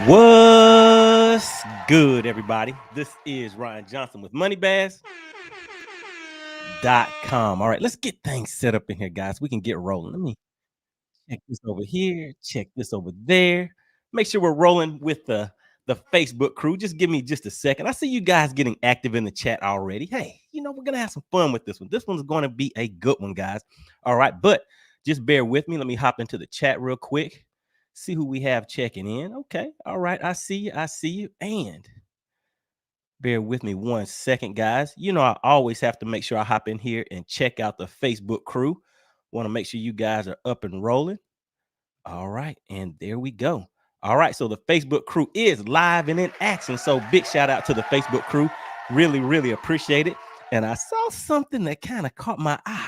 What's good, everybody? This is Ryan Johnson with MoneyBass.com. All right, let's get things set up in here, guys. We can get rolling. Let me check this over here, check this over there. Make sure we're rolling with the Facebook crew. Just give me just a second. I see you guys getting active in the chat already. Hey, we're gonna have some fun with this one. This one's gonna be a good one, guys. All right, but just bear with me. Let me hop into the chat real quick. See who we have checking in. Okay, all right. I see you. I see you. And bear with me 1 second, guys. I always have to make sure I hop in here and check out the Facebook crew. Want to make sure you guys are up and rolling. All right, and there we go. All right, so the Facebook crew is live and in action. So big shout out to the Facebook crew. Really, really appreciate it. And I saw something that kind of caught my eye.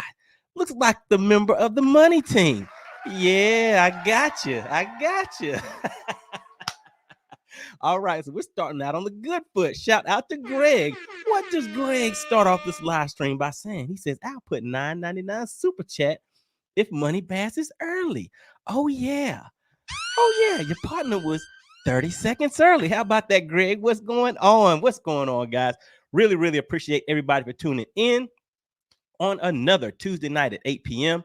Looks like the member of the money team. Yeah, I got you. I got you. All right, so we're starting out on the good foot. Shout out to Greg. What does Greg start off this live stream by saying? He says, I'll put $9.99 super chat if money passes early. Oh, yeah. Oh, yeah. Your partner was 30 seconds early. How about that, Greg? What's going on? What's going on, guys? Really, really appreciate everybody for tuning in on another Tuesday night at 8 p.m.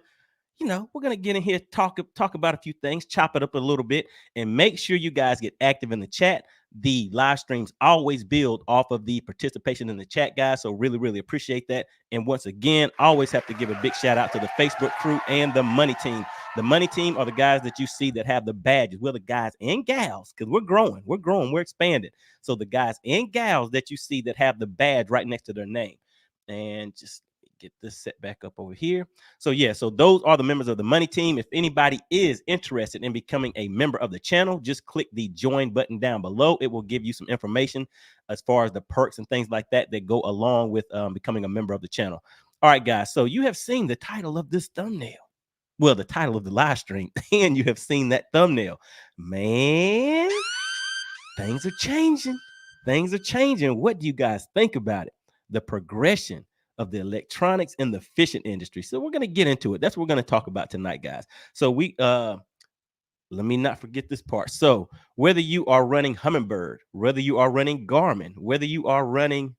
We're going to get in here, talk about a few things, chop it up a little bit, and make sure you guys get active in the chat. The live streams always build off of the participation in the chat, guys. So really, really appreciate that. And once again, always have to give a big shout out to the Facebook crew and the money team. The money team are the guys that you see that have the badges. We're the guys and gals, because we're growing, we're expanding. So the guys and gals that you see that have the badge right next to their name. And just get this set back up over here. So those are the members of the money team. If anybody is interested in becoming a member of the channel, just click the join button down below. It will give you some information as far as the perks and things like that go along with becoming a member of the channel. All right, guys. So you have seen the title of this thumbnail. Well, the title of the live stream, and you have seen that thumbnail. Man, things are changing. Things are changing. What do you guys think about it? The progression of the electronics in the fishing industry. So we're going to get into it. That's what we're going to talk about tonight, guys. So let me not forget this part. So whether you are running Humminbird, whether you are running Garmin, whether you are running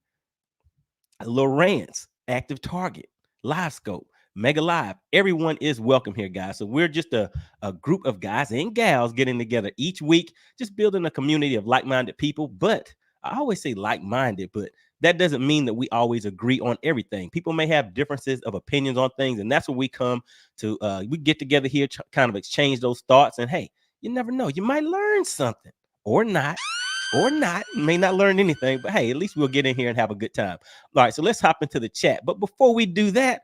Lowrance, Active Target, LiveScope, Mega Live, everyone is welcome here, guys. So we're just a group of guys and gals getting together each week, just building a community of like-minded people. But I always say like-minded, but that doesn't mean that we always agree on everything. People may have differences of opinions on things, and that's what we come to. We get together here, kind of exchange those thoughts, and hey, you never know, you might learn something or not. May not learn anything, but hey, at least we'll get in here and have a good time. All right, so let's hop into the chat. But before we do that,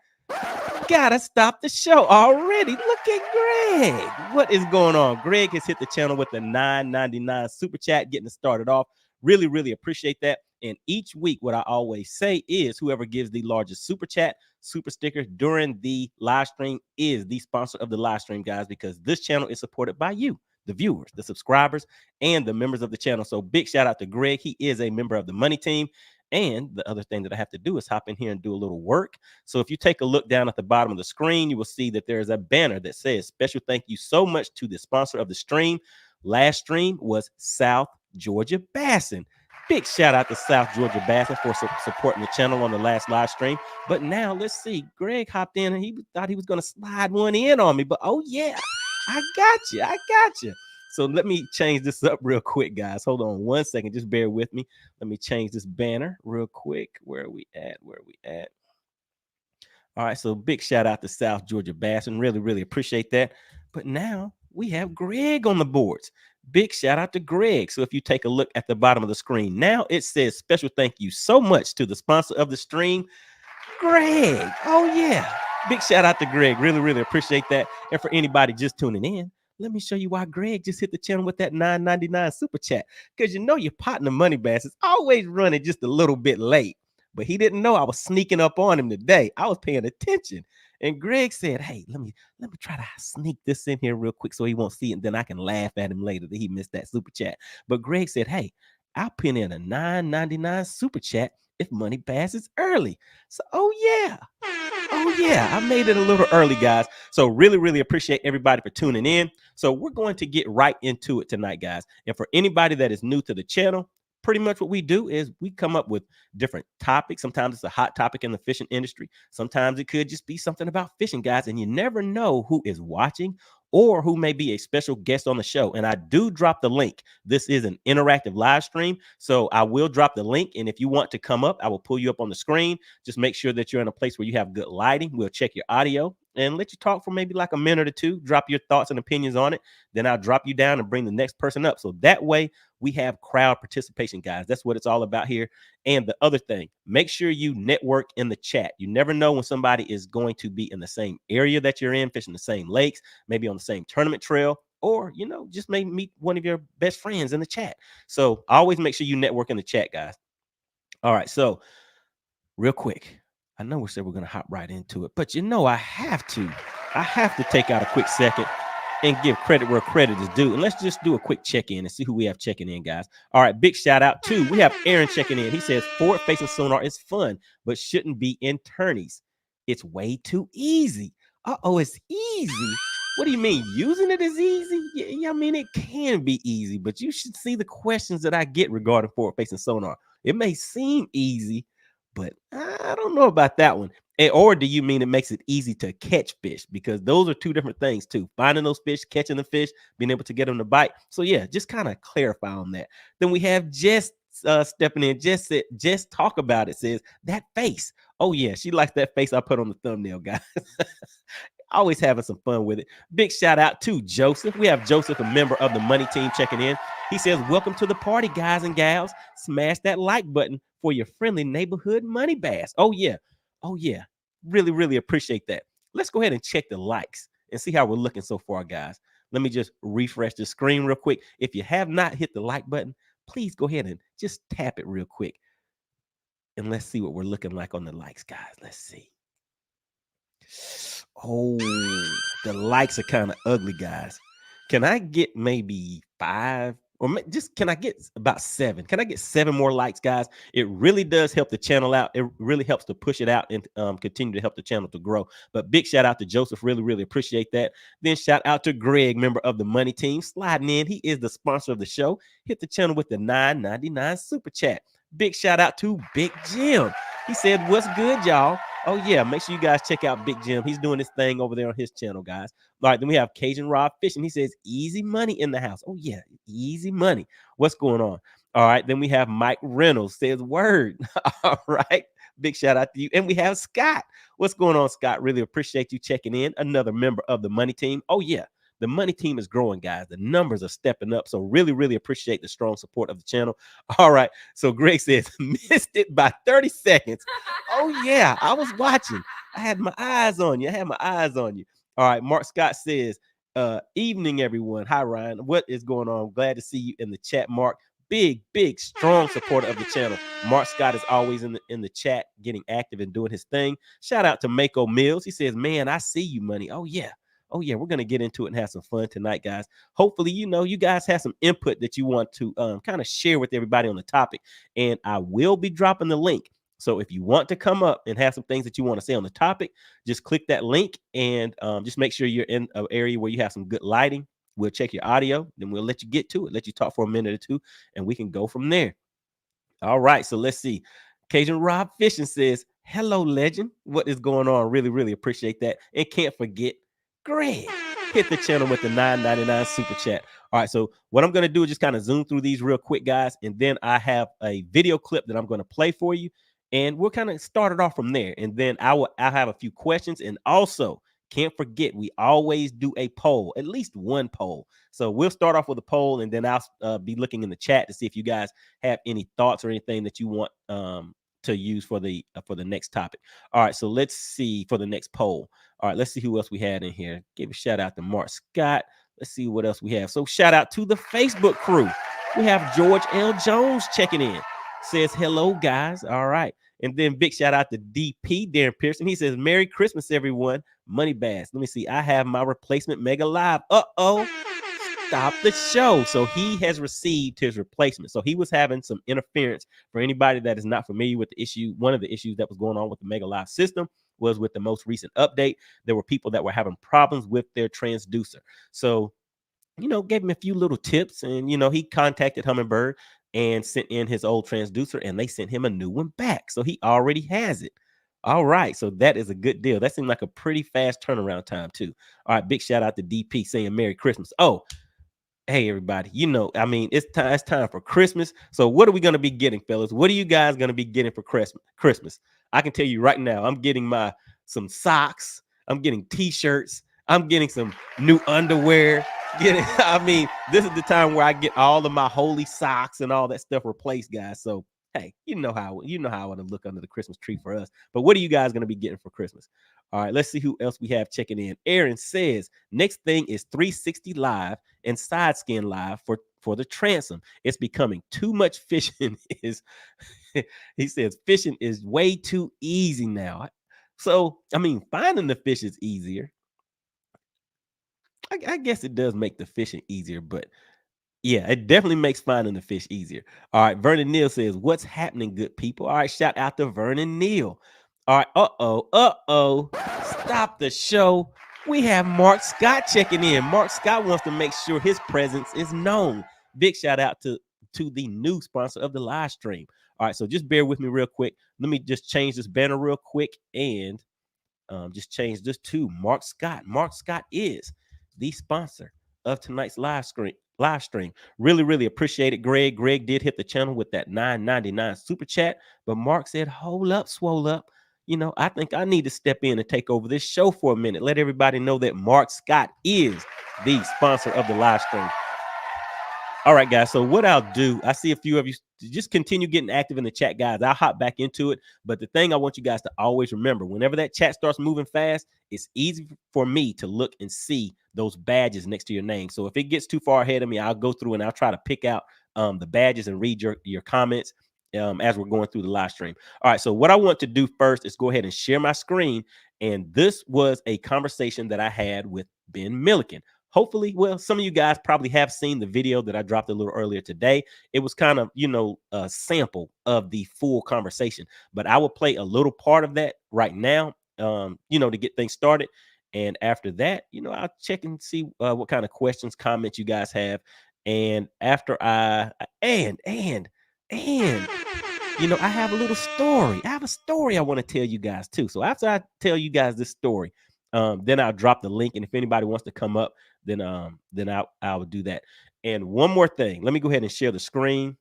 gotta stop the show already. Look at Greg. What is going on? Greg has hit the channel with the $9.99 super chat, getting it started off. Really, really appreciate that. And each week, what I always say is whoever gives the largest super chat, super sticker during the live stream is the sponsor of the live stream, guys, because this channel is supported by you, the viewers, the subscribers, and the members of the channel. So big shout out to Greg. He is a member of the money team. And the other thing that I have to do is hop in here and do a little work. So if you take a look down at the bottom of the screen, you will see that there is a banner that says special thank you so much to the sponsor of the stream. Last stream was South Georgia Bassin. Big shout out to South Georgia Bassin for supporting the channel on the last live stream. But now let's see. Greg hopped in and he thought he was going to slide one in on me. But oh, yeah, I got you. I got you. So let me change this up real quick, guys. Hold on 1 second. Just bear with me. Let me change this banner real quick. Where are we at? All right. So big shout out to South Georgia Bassin. Really, really appreciate that. But now we have Greg on the boards. Big shout out to Greg. So if you take a look at the bottom of the screen, now it says special thank you so much to the sponsor of the stream, Greg. Oh, yeah. Big shout out to Greg. Really, really appreciate that. And for anybody just tuning in, let me show you why Greg just hit the channel with that $9.99 super chat. Because your partner MoneyBass is always running just a little bit late. But he didn't know I was sneaking up on him today. I was paying attention. And Greg said, hey, let me try to sneak this in here real quick so he won't see it. And then I can laugh at him later that he missed that super chat. But Greg said, hey, I'll pin in a $9.99 super chat if money bass is early. So, oh yeah, I made it a little early, guys. So really, really appreciate everybody for tuning in. So we're going to get right into it tonight, guys. And for anybody that is new to the channel, pretty much what we do is we come up with different topics. Sometimes it's a hot topic in the fishing industry. Sometimes it could just be something about fishing, guys. And you never know who is watching or who may be a special guest on the show. And I do drop the link. This is an interactive live stream. So I will drop the link. And if you want to come up, I will pull you up on the screen. Just make sure that you're in a place where you have good lighting. We'll check your audio and let you talk for maybe like a minute or two. Drop your thoughts and opinions on it. Then I'll drop you down and bring the next person up. So that way we have crowd participation, guys. That's what it's all about here. And the other thing, make sure you network in the chat. You never know when somebody is going to be in the same area that you're in, fishing the same lakes, maybe on the same tournament trail, or, you know, just maybe meet one of your best friends in the chat. So always make sure you network in the chat, guys. All right. So real quick, I know we said we're going to hop right into it, but you know, I have to take out a quick second and give credit where credit is due. And let's just do a quick check-in and see who we have checking in, guys. All right, big shout out to, we have Aaron checking in. He says, forward-facing sonar is fun, but shouldn't be in tourneys. It's way too easy. Uh-oh, it's easy. What do you mean? Using it is easy? Yeah, I mean, it can be easy, but you should see the questions that I get regarding forward-facing sonar. It may seem easy, but I don't know about that one. Or do you mean it makes it easy to catch fish? Because those are two different things too. Finding those fish, catching the fish, being able to get them to bite. So yeah, just kind of clarify on that. Then we have Jess stepping in. Jess said, just talk about it. Says that face. Oh yeah, she likes that face I put on the thumbnail, guys. Always having some fun with it. Big shout out to Joseph. We have Joseph, a member of the money team, checking in. He says, welcome to the party, guys and gals. Smash that like button for your friendly neighborhood money bass. Oh yeah. Really, really appreciate that. Let's go ahead and check the likes and see how we're looking so far, guys. Let me just refresh the screen real quick. If you have not hit the like button, please go ahead and just tap it real quick. And let's see what we're looking like on the likes, guys. Let's see. Oh, the likes are kind of ugly, guys. Can I get maybe 5 or just can I get about 7? Can I get 7 more likes, guys? It really does help the channel out. It really helps to push it out and continue to help the channel to grow. But big shout out to Joseph. Really, really appreciate that. Then shout out to Greg, member of the money team, sliding in. He is the sponsor of the show. Hit the channel with the $9.99 super chat. Big shout out to Big Jim. He said, what's good, y'all? Oh, yeah. Make sure you guys check out Big Jim. He's doing this thing over there on his channel, guys. All right. Then we have Cajun Rod Fishing. He says, easy money in the house. Oh, yeah. Easy money. What's going on? All right. Then we have Mike Reynolds says, word. All right. Big shout out to you. And we have Scott. What's going on, Scott? Really appreciate you checking in. Another member of the money team. Oh, yeah. The money team is growing, guys. The numbers are stepping up. So really, really appreciate the strong support of the channel. All right. So Greg says, missed it by 30 seconds. Oh, yeah. I was watching. I had my eyes on you. All right. Mark Scott says, evening, everyone. Hi, Ryan. What is going on? I'm glad to see you in the chat, Mark. Big, strong supporter of the channel. Mark Scott is always in the chat, getting active and doing his thing. Shout out to Mako Mills. He says, man, I see you, money. Oh, yeah. We're going to get into it and have some fun tonight, guys. Hopefully, you guys have some input that you want to kind of share with everybody on the topic. And I will be dropping the link. So if you want to come up and have some things that you want to say on the topic, just click that link and just make sure you're in an area where you have some good lighting. We'll check your audio, then we'll let you get to it, let you talk for a minute or two, and we can go from there. All right, so let's see. Cajun Rob Fishing says, hello, legend. What is going on? Really, really appreciate that. And can't forget, Greg, hit the channel with the $9.99 super chat. All right, so what I'm going to do is just kind of zoom through these real quick, guys, and then I have a video clip that I'm going to play for you, and we'll kind of start it off from there, and then I'll have a few questions, and also can't forget, we always do a poll, at least one poll. So we'll start off with a poll, and then I'll be looking in the chat to see if you guys have any thoughts or anything that you want to use for the next topic. All right, so let's see for the next poll. All right, let's see who else we had in here. Give a shout out to Mark Scott. Let's see what else we have. So shout out to the Facebook crew. We have George L. Jones checking in. Says hello, guys. All right. And then big shout out to DP, Darren Pearson. He says, Merry Christmas, everyone. MoneyBass. Let me see. I have my replacement Mega Live. Uh-oh. stop the show. So he has received his replacement. So he was having some interference. For anybody that is not familiar with the issue, one of the issues that was going on with the Mega Live system was with the most recent update. There were people that were having problems with their transducer. So, gave him a few little tips, and he contacted Humminbird and sent in his old transducer, and they sent him a new one back. So he already has it. All right, so that is a good deal. That seemed like a pretty fast turnaround time too. All right, big shout out to DP saying Merry Christmas. Oh, hey everybody, it's time for Christmas. So what are we going to be getting, fellas? What are you guys going to be getting for Christmas? I can tell you right now, I'm getting some socks, I'm getting t-shirts, I'm getting some new underwear. This is the time where I get all of my holy socks and all that stuff replaced, guys. So hey, you know how I want to look under the Christmas tree for us. But what are you guys going to be getting for Christmas? All right, let's see who else we have checking in. Aaron says next thing is 360 live and side scan live for the transom. It's becoming too much fishing. He says fishing is way too easy now. So finding the fish is easier. I guess it does make the fishing easier, but yeah, it definitely makes finding the fish easier. All right, Vernon Neal says, what's happening, good people? All right, shout out to Vernon Neal. All right, stop the show. We have Mark Scott checking in. Mark Scott wants to make sure his presence is known. Big shout out to the new sponsor of the live stream. All right, so just bear with me real quick. Let me just change this banner real quick and just change this to Mark Scott. Mark Scott is the sponsor of tonight's live stream. Really appreciate it, Greg. Greg did hit the channel with that $9.99 super chat, but Mark said, hold up, swole up. I think I need to step in and take over this show for a minute. Let everybody know that Mark Scott is the sponsor of the live stream. All right, guys. So what I'll do, I see a few of you just continue getting active in the chat, guys. I'll hop back into it. But the thing I want you guys to always remember, whenever that chat starts moving fast, it's easy for me to look and see those badges next to your name. So if it gets too far ahead of me, I'll go through and I'll try to pick out the badges and read your comments as we're going through the live stream. All right. So what I want to do first is go ahead and share my screen. And this was a conversation that I had with Ben Milliken. Hopefully, well, some of you guys probably have seen the video that I dropped a little earlier today. It was kind of, a sample of the full conversation, but I will play a little part of that right now, to get things started. And after that, I'll check and see what kind of questions, comments you guys have. And after I have a little story. I have a story I want to tell you guys too. So after I tell you guys this story, then I'll drop the link. And if anybody wants to come up, then I'll do that. And one more thing, let me go ahead and share the screen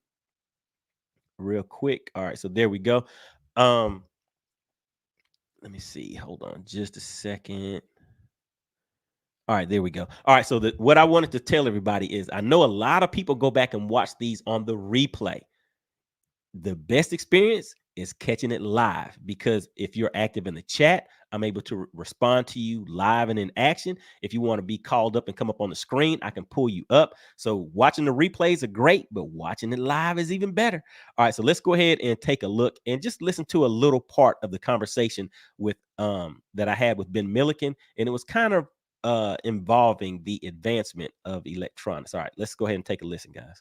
real quick. All right, so there we go. Let me see. Hold on just a second. All right, there we go. All right, so what I wanted to tell everybody is I know a lot of people go back and watch these on the replay. The best experience is catching it live, because if you're active in the chat, I'm able to respond to you live and in action. If you want to be called up and come up on the screen, I can pull you up. So watching the replays are great, but watching it live is even better. All right, so let's go ahead and take a look and just listen to a little part of the conversation with that I had with Ben Milliken, and it was kind of involving the advancement of electronics. All right, let's go ahead and take a listen, guys.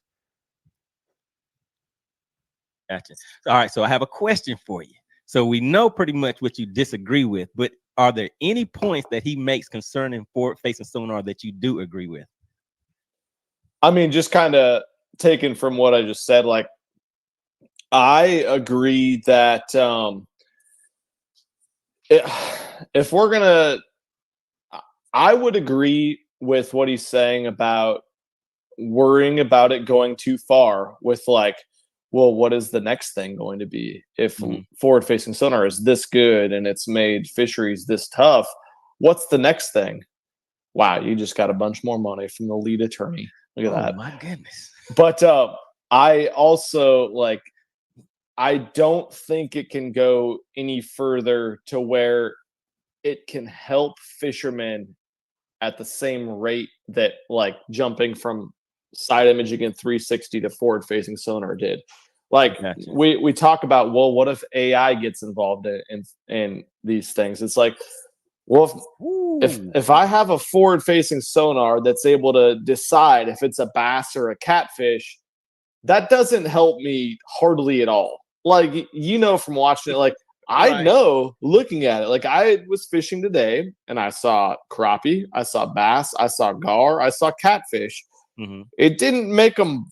Gotcha. All right, so I have a question for you. So we know pretty much what you disagree with, but are there any points that he makes concerning forward-facing sonar that you do agree with? Just kind of taken from what I just said, like, I agree that if we're gonna, I would agree with what he's saying about worrying about it going too far with, like, well, what is the next thing going to be? If forward-facing sonar is this good and it's made fisheries this tough, what's the next thing? Wow, you just got a bunch more money from the lead attorney. Look at that. Oh my goodness. But I also, like, I don't think it can go any further to where it can help fishermen at the same rate that, like, jumping from side imaging in 360 to forward-facing sonar did. Like, Gotcha. we talk about, well, what if AI gets involved in these things? It's like, well, if I have a forward-facing sonar that's able to decide if it's a bass or a catfish, that doesn't help me hardly at all. Like, from watching it, like, I Right. know looking at it, like, I was fishing today and I saw crappie, I saw bass, I saw gar, I saw catfish. Mhm. It didn't make them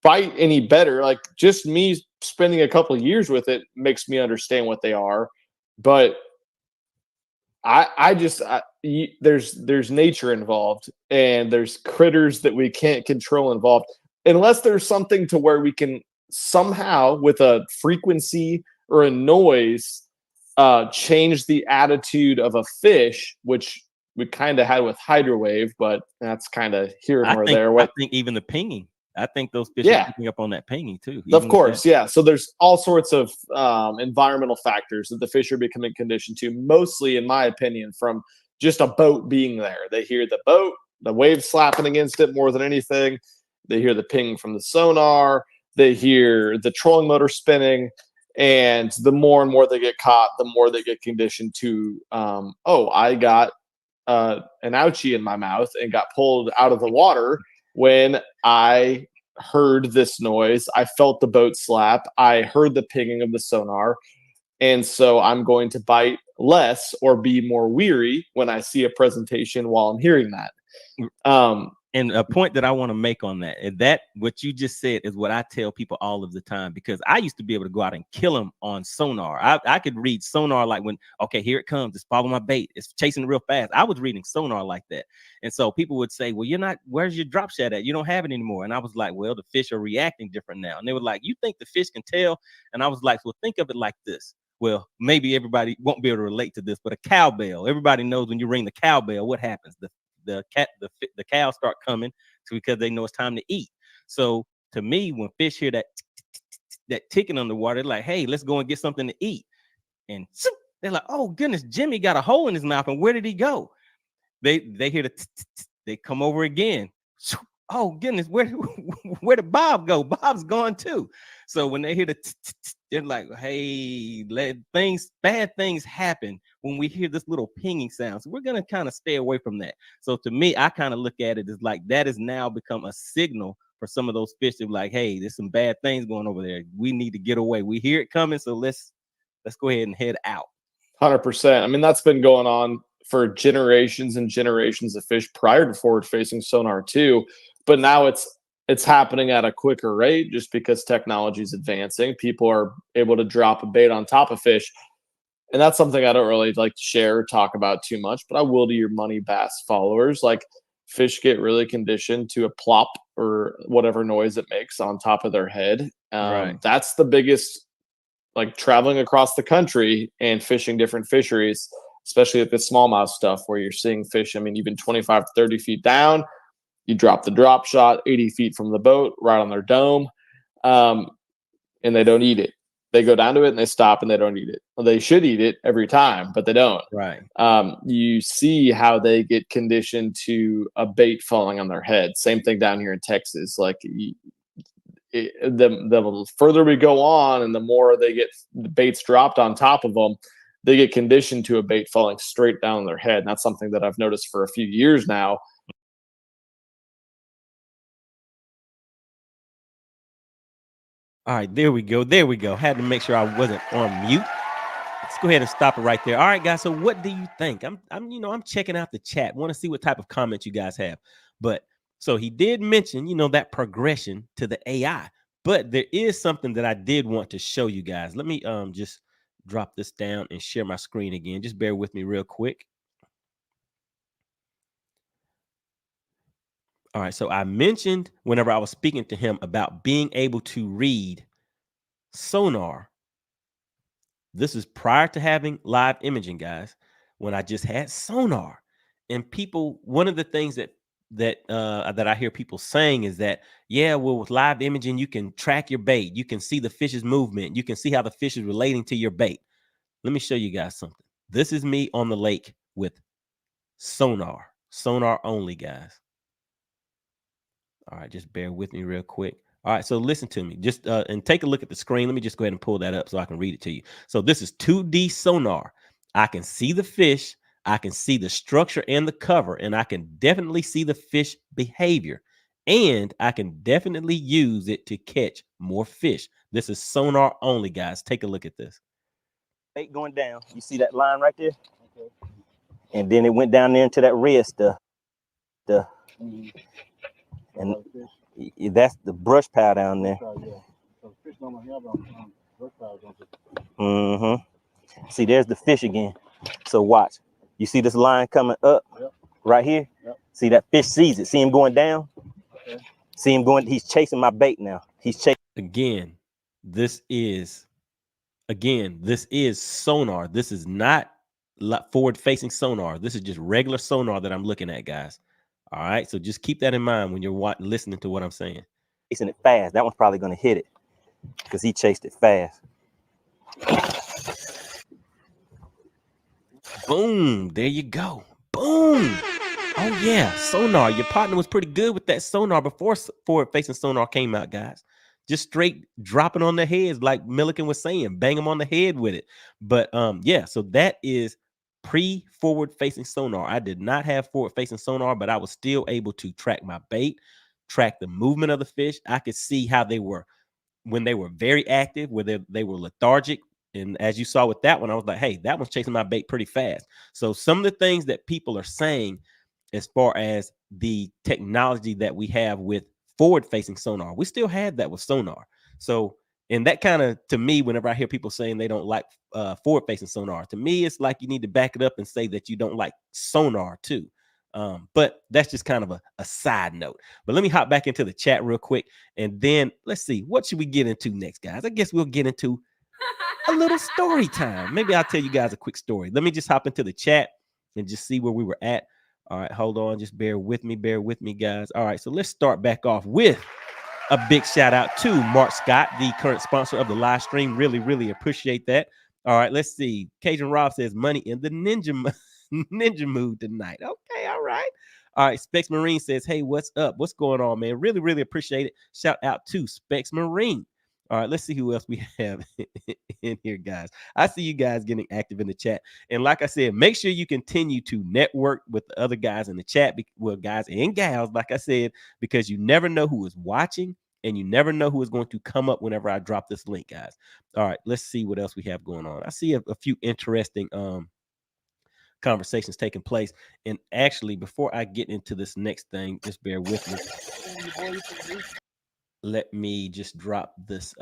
bite any better. Like, just me spending a couple of years with it makes me understand what they are. But there's nature involved, and there's critters that we can't control involved, unless there's something to where we can somehow, with a frequency or a noise, change the attitude of a fish, which we kind of had with hydrowave, but that's kind of here and there. I think even the pinging. I think those fish are Yeah, picking up on that pinging too. of Even with course, that. yeah. So there's all sorts of environmental factors that the fish are becoming conditioned to, mostly, in my opinion, from just a boat being there. They hear the boat, the waves slapping against it more than anything. They hear the ping from the sonar. They hear the trolling motor spinning. And the more and more they get caught, the more they get conditioned to, oh, I got an ouchie in my mouth and got pulled out of the water when I heard this noise. I felt the boat slap. I heard the pinging of the sonar. And so I'm going to bite less or be more weary when I see a presentation while I'm hearing that. And a point that I want to make on that, and that what you just said is what I tell people all of the time, because I used to be able to go out and kill them on sonar. I could read sonar like when, okay, here it comes, it's following my bait, it's chasing real fast. I was reading sonar like that. And so people would say, well, where's your drop shot at? You don't have it anymore. And I was like, well, the fish are reacting different now. And they were like, you think the fish can tell? And I was like, well, think of it like this. Well, maybe everybody won't be able to relate to this, but a cowbell, everybody knows when you ring the cowbell, what happens? The cows start coming because they know it's time to eat. So to me, when fish hear that ticking on the water, they're like, hey, let's go and get something to eat. And they're like, oh goodness, Jimmy got a hole in his mouth, and where did he go? They hear they come over again. Oh goodness, where did Bob go? Bob's gone too. So when they hear they're like, hey, bad things happen when we hear this little pinging sound. So we're gonna kind of stay away from that. So to me, I kind of look at it as like that has now become a signal for some of those fish to be like, hey, there's some bad things going over there. We need to get away. We hear it coming, so let's go ahead and head out. 100%. I mean, that's been going on for generations and generations of fish prior to forward-facing sonar too, but now it's happening at a quicker rate just because technology is advancing. People are able to drop a bait on top of fish, and that's something I don't really like to share or talk about too much, but I will to your MoneyBass followers. Like, fish get really conditioned to a plop or whatever noise it makes on top of their head. Right. That's the biggest, like, traveling across the country and fishing different fisheries, especially with the smallmouth stuff where you're seeing fish, I mean, even 25 to 30 feet down, you drop the drop shot 80 feet from the boat right on their dome, and they don't eat it. They go down to it and they stop and they don't eat it. Well, they should eat it every time, but they don't. Right. You see how they get conditioned to a bait falling on their head. Same thing down here in Texas. Like, the further we go on and the more they get the baits dropped on top of them, they get conditioned to a bait falling straight down their head. And that's something that I've noticed for a few years now. All right, there we go. There we go. Had to make sure I wasn't on mute. Let's go ahead and stop it right there. All right, guys. So what do you think? I'm checking out the chat. Want to see what type of comments you guys have. But so he did mention, that progression to the AI. But there is something that I did want to show you guys. Let me just drop this down and share my screen again. Just bear with me real quick. All right, so I mentioned whenever I was speaking to him about being able to read sonar. This is prior to having live imaging, guys, when I just had sonar. And people, one of the things that I hear people saying is that, yeah, well, with live imaging, you can track your bait. You can see the fish's movement. You can see how the fish is relating to your bait. Let me show you guys something. This is me on the lake with sonar only, guys. All right, just bear with me real quick. All right, so listen to me. Just and take a look at the screen. Let me just go ahead and pull that up so I can read it to you. So this is 2D sonar. I can see the fish. I can see the structure and the cover, and I can definitely see the fish behavior. And I can definitely use it to catch more fish. This is sonar only, guys. Take a look at this. Bait going down. You see that line right there? Okay. And then it went down there into that red stuff. And that's the brush pile down there. Mm-hmm. See, there's the fish again. So watch. You see this line coming up right here? Yep. See that fish sees it. See him going down? Okay. See him going, he's chasing my bait now. He's chasing. This is sonar. This is not forward-facing sonar. This is just regular sonar that I'm looking at, guys. All right, so just keep that in mind when you're listening to what I'm saying. Chasing it fast. That one's probably going to hit it because he chased it fast. Boom, there you go. Boom. Oh yeah, sonar. Your partner was pretty good with that sonar before forward-facing sonar came out, guys. Just straight dropping on their heads, like Milliken was saying, bang them on the head with it. But yeah, so that is pre-forward-facing sonar. I did not have forward-facing sonar, but I was still able to track my bait, track the movement of the fish. I could see how they were when they were very active, where they were lethargic. And as you saw with that one, I was like, hey, that one's chasing my bait pretty fast. So some of the things that people are saying as far as the technology that we have with forward-facing sonar, we still have that with sonar. So, and that kind of, to me, whenever I hear people saying they don't like forward-facing sonar, to me, it's like you need to back it up and say that you don't like sonar too. But that's just kind of a side note. But let me hop back into the chat real quick, and then let's see, what should we get into next, guys? I guess we'll get into a little story time. Maybe I'll tell you guys a quick story. Let me just hop into the chat and just see where we were at. All right, hold on. Just bear with me, guys. All right, so let's start back off with a big shout out to Mark Scott, the current sponsor of the live stream. Really, really appreciate that. All right, let's see. Cajun Rob says money in the ninja mood tonight. Okay, all right. All right, Specs Marine says, hey, what's up? What's going on, man? Really, really appreciate it. Shout out to Specs Marine. All right, let's see who else we have in here, guys. I see you guys getting active in the chat. And like I said, make sure you continue to network with the other guys in the chat, well, guys and gals, like I said, because you never know who is watching and you never know who is going to come up whenever I drop this link, guys. All right, let's see what else we have going on. I see a few interesting conversations taking place. And actually, before I get into this next thing, just bear with me. Let me just drop this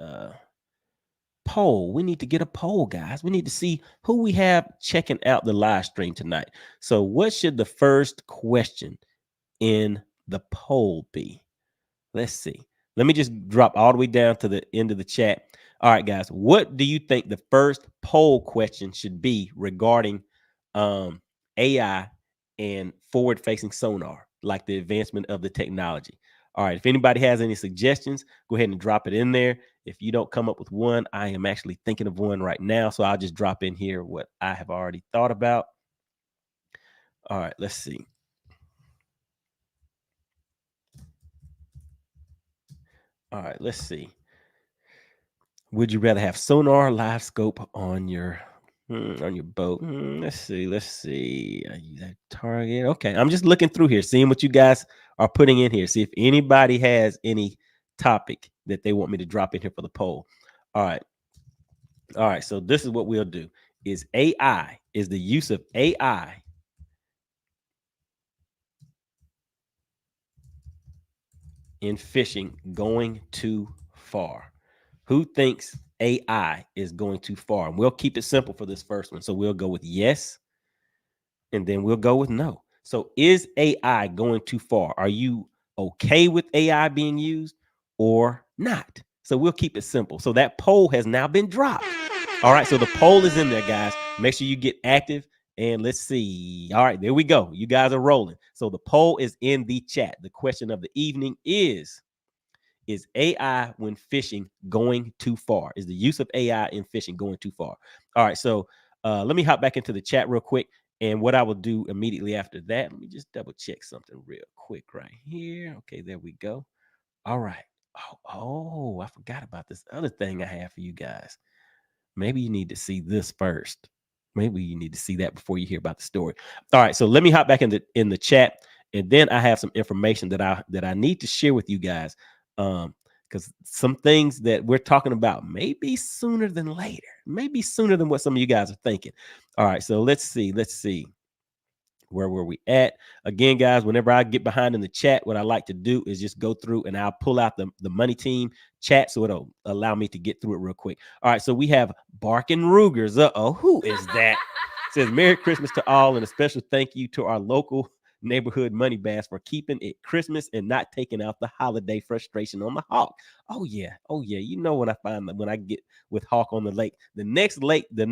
poll. We need to get a poll, guys. We need to see who we have checking out the live stream tonight. So what should the first question in the poll be? Let's see. Let me just drop all the way down to the end of the chat. All right, guys. What do you think the first poll question should be regarding AI and forward-facing sonar, like the advancement of the technology? All right. If anybody has any suggestions, go ahead and drop it in there. If you don't come up with one, I am actually thinking of one right now. So I'll just drop in here what I have already thought about. All right. Let's see. All right. Let's see. Would you rather have sonar, live scope on your boat? Let's see. That target. Okay. I'm just looking through here, seeing what you guys are putting in here. See if anybody has any topic that they want me to drop in here for the poll. All right. All right. So this is what we'll do. Is the use of AI in fishing going too far? Who thinks AI is going too far? And we'll keep it simple for this first one. So we'll go with yes, and then we'll go with no. So is AI going too far? Are you okay with AI being used or not? So we'll keep it simple. So that poll has now been dropped. All right, so the poll is in there, guys. Make sure you get active. And let's see. All right, there we go. You guys are rolling. So the poll is in the chat. The question of the evening is AI when fishing going too far? Is the use of AI in fishing going too far? All right, so let me hop back into the chat real quick. And what I will do immediately after that, let me just double check something real quick right here. Okay, there we go. All right. Oh, I forgot about this other thing I have for you guys. Maybe you need to see this first. Maybe you need to see that before you hear about the story. All right, so let me hop back in the chat, and then I have some information that I need to share with you guys. Because some things that we're talking about maybe sooner than later, maybe sooner than what some of you guys are thinking. All right, so let's see. Where were we at? Again, guys, whenever I get behind in the chat, what I like to do is just go through and I'll pull out the money team chat, so it'll allow me to get through it real quick. All right, so we have Barkin Rugers. Who is that? Says Merry Christmas to all, and a special thank you to our local neighborhood money bass for keeping it Christmas and not taking out the holiday frustration on the hawk. Oh yeah. You know, when I get with hawk on the lake, the next lake that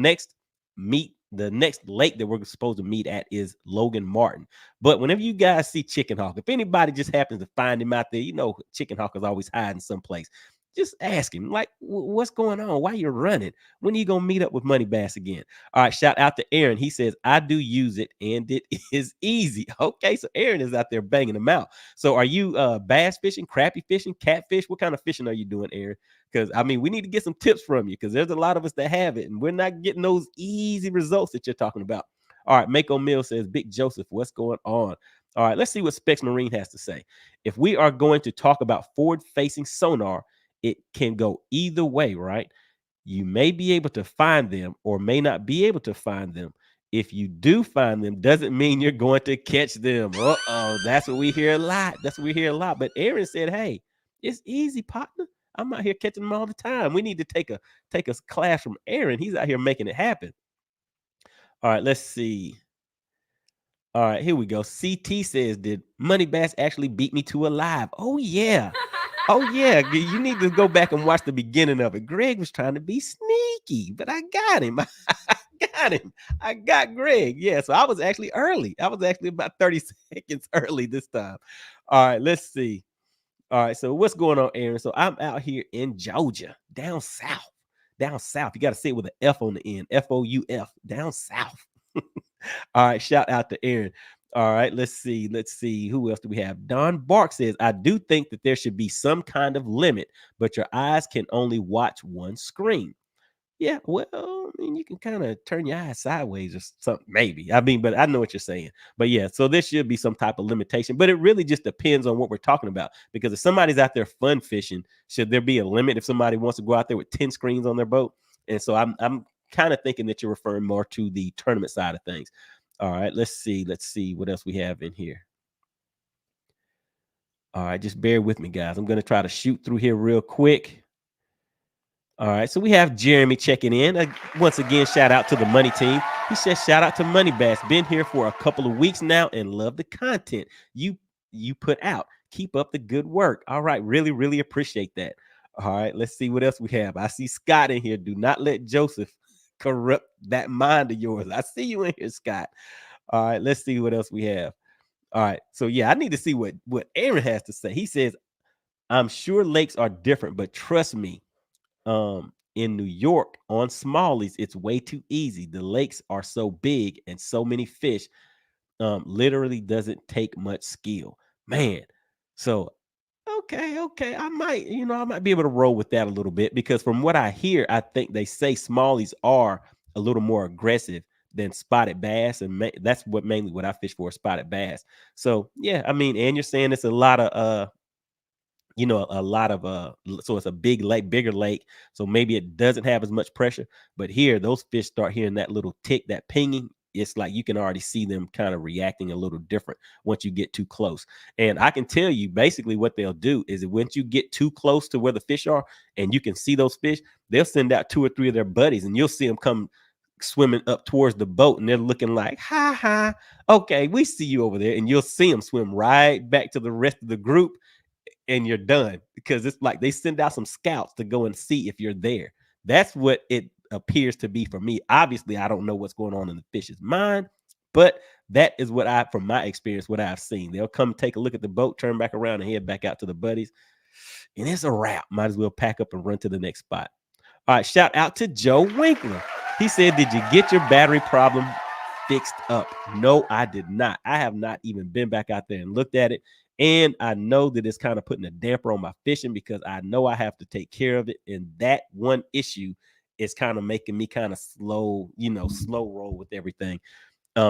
we're supposed to meet at is Logan Martin. But whenever you guys see Chicken Hawk, if anybody just happens to find him out there, you know Chicken Hawk is always hiding someplace. Just ask him, like, what's going on? Why you're running? When are you gonna meet up with Money Bass again? All right, shout out to Aaron. He says, I do use it and it is easy. Okay, so Aaron is out there banging them out. So are you bass fishing, crappie fishing, catfish? What kind of fishing are you doing, Aaron? Because I mean, we need to get some tips from you, because there's a lot of us that have it, and we're not getting those easy results that you're talking about. All right, Mako Mill says, Big Joseph, what's going on? All right, let's see what Specs Marine has to say. If we are going to talk about forward-facing sonar, it can go either way, right? You may be able to find them or may not be able to find them. If you do find them, doesn't mean you're going to catch them. That's what we hear a lot. But Aaron said, hey, it's easy, partner. I'm out here catching them all the time. We need to take a class from Aaron. He's out here making it happen. All right, let's see. All right, here we go. CT says, did Money Bass actually beat me to a live? Oh, yeah. You need to go back and watch the beginning of it. Greg was trying to be sneaky, but I got him. I got Greg. Yeah, so I was actually early. I was actually about 30 seconds early this time. All right, let's see. All right, so what's going on, Aaron? So I'm out here in Georgia, down south. You got to say it with an F on the end. F-O-U-F, down south. All right, shout out to Aaron. All right, let's see. Who else do we have? Don Bark says, I do think that there should be some kind of limit, but your eyes can only watch one screen. Yeah, well, I mean, you can kind of turn your eyes sideways or something, maybe. I mean, but I know what you're saying. But yeah, so there should be some type of limitation, but it really just depends on what we're talking about. Because if somebody's out there fun fishing, should there be a limit if somebody wants to go out there with 10 screens on their boat? And so I'm kind of thinking that you're referring more to the tournament side of things. All right, let's see what else we have in here. All right, just bear with me, guys. I'm going to try to shoot through here real quick. All right, so we have Jeremy checking in. Once again, shout out to the money team. He says, shout out to Money Bass. Been here for a couple of weeks now and love the content you put out. Keep up the good work. All right, really appreciate that. All right, let's see what else we have. I see Scott in here. Do not let Joseph corrupt that mind of yours. I see you in here, Scott. All right, let's see what else we have. All right, so yeah, I need to see what Aaron has to say. He says, I'm sure lakes are different, but trust me, in New York on smallies, it's way too easy. The lakes are so big and so many fish, literally doesn't take much skill, man. So okay, I might be able to roll with that a little bit, because from what I hear, I think they say smallies are a little more aggressive than spotted bass, and that's mainly what I fish for, spotted bass. So yeah, I mean, and you're saying it's a lot of so it's a bigger lake, so maybe it doesn't have as much pressure. But here, those fish start hearing that little tick, that pinging. It's like you can already see them kind of reacting a little different once you get too close. And I can tell you basically what they'll do is that once you get too close to where the fish are and you can see those fish, they'll send out 2 or 3 of their buddies, and you'll see them come swimming up towards the boat, and they're looking like, ha, okay, we see you over there. And you'll see them swim right back to the rest of the group, and you're done, because it's like they send out some scouts to go and see if you're there. That's what it appears to be for me. Obviously, I don't know what's going on in the fish's mind, but that is what from my experience, what I've seen. They'll come take a look at the boat, turn back around, and head back out to the buddies, and it's a wrap. Might as well pack up and run to the next spot. All right, shout out to Joe Winkler. He said, did you get your battery problem fixed up? No, I did not. I have not even been back out there and looked at it. And I know that it's kind of putting a damper on my fishing, because I know I have to take care of it. And that one issue it's kind of making me kind of slow roll with everything.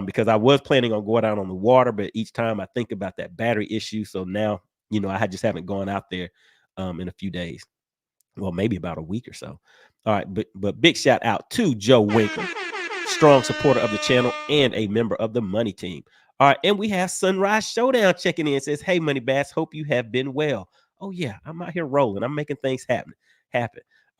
Because I was planning on going out on the water, but each time I think about that battery issue. So now, I just haven't gone out there in a few days. Well, maybe about a week or so. All right, but big shout out to Joe Winkle, strong supporter of the channel and a member of the money team. All right, and we have Sunrise Showdown checking in. Says, "Hey, Money Bass, hope you have been well." Oh yeah, I'm out here rolling. I'm making things happen. All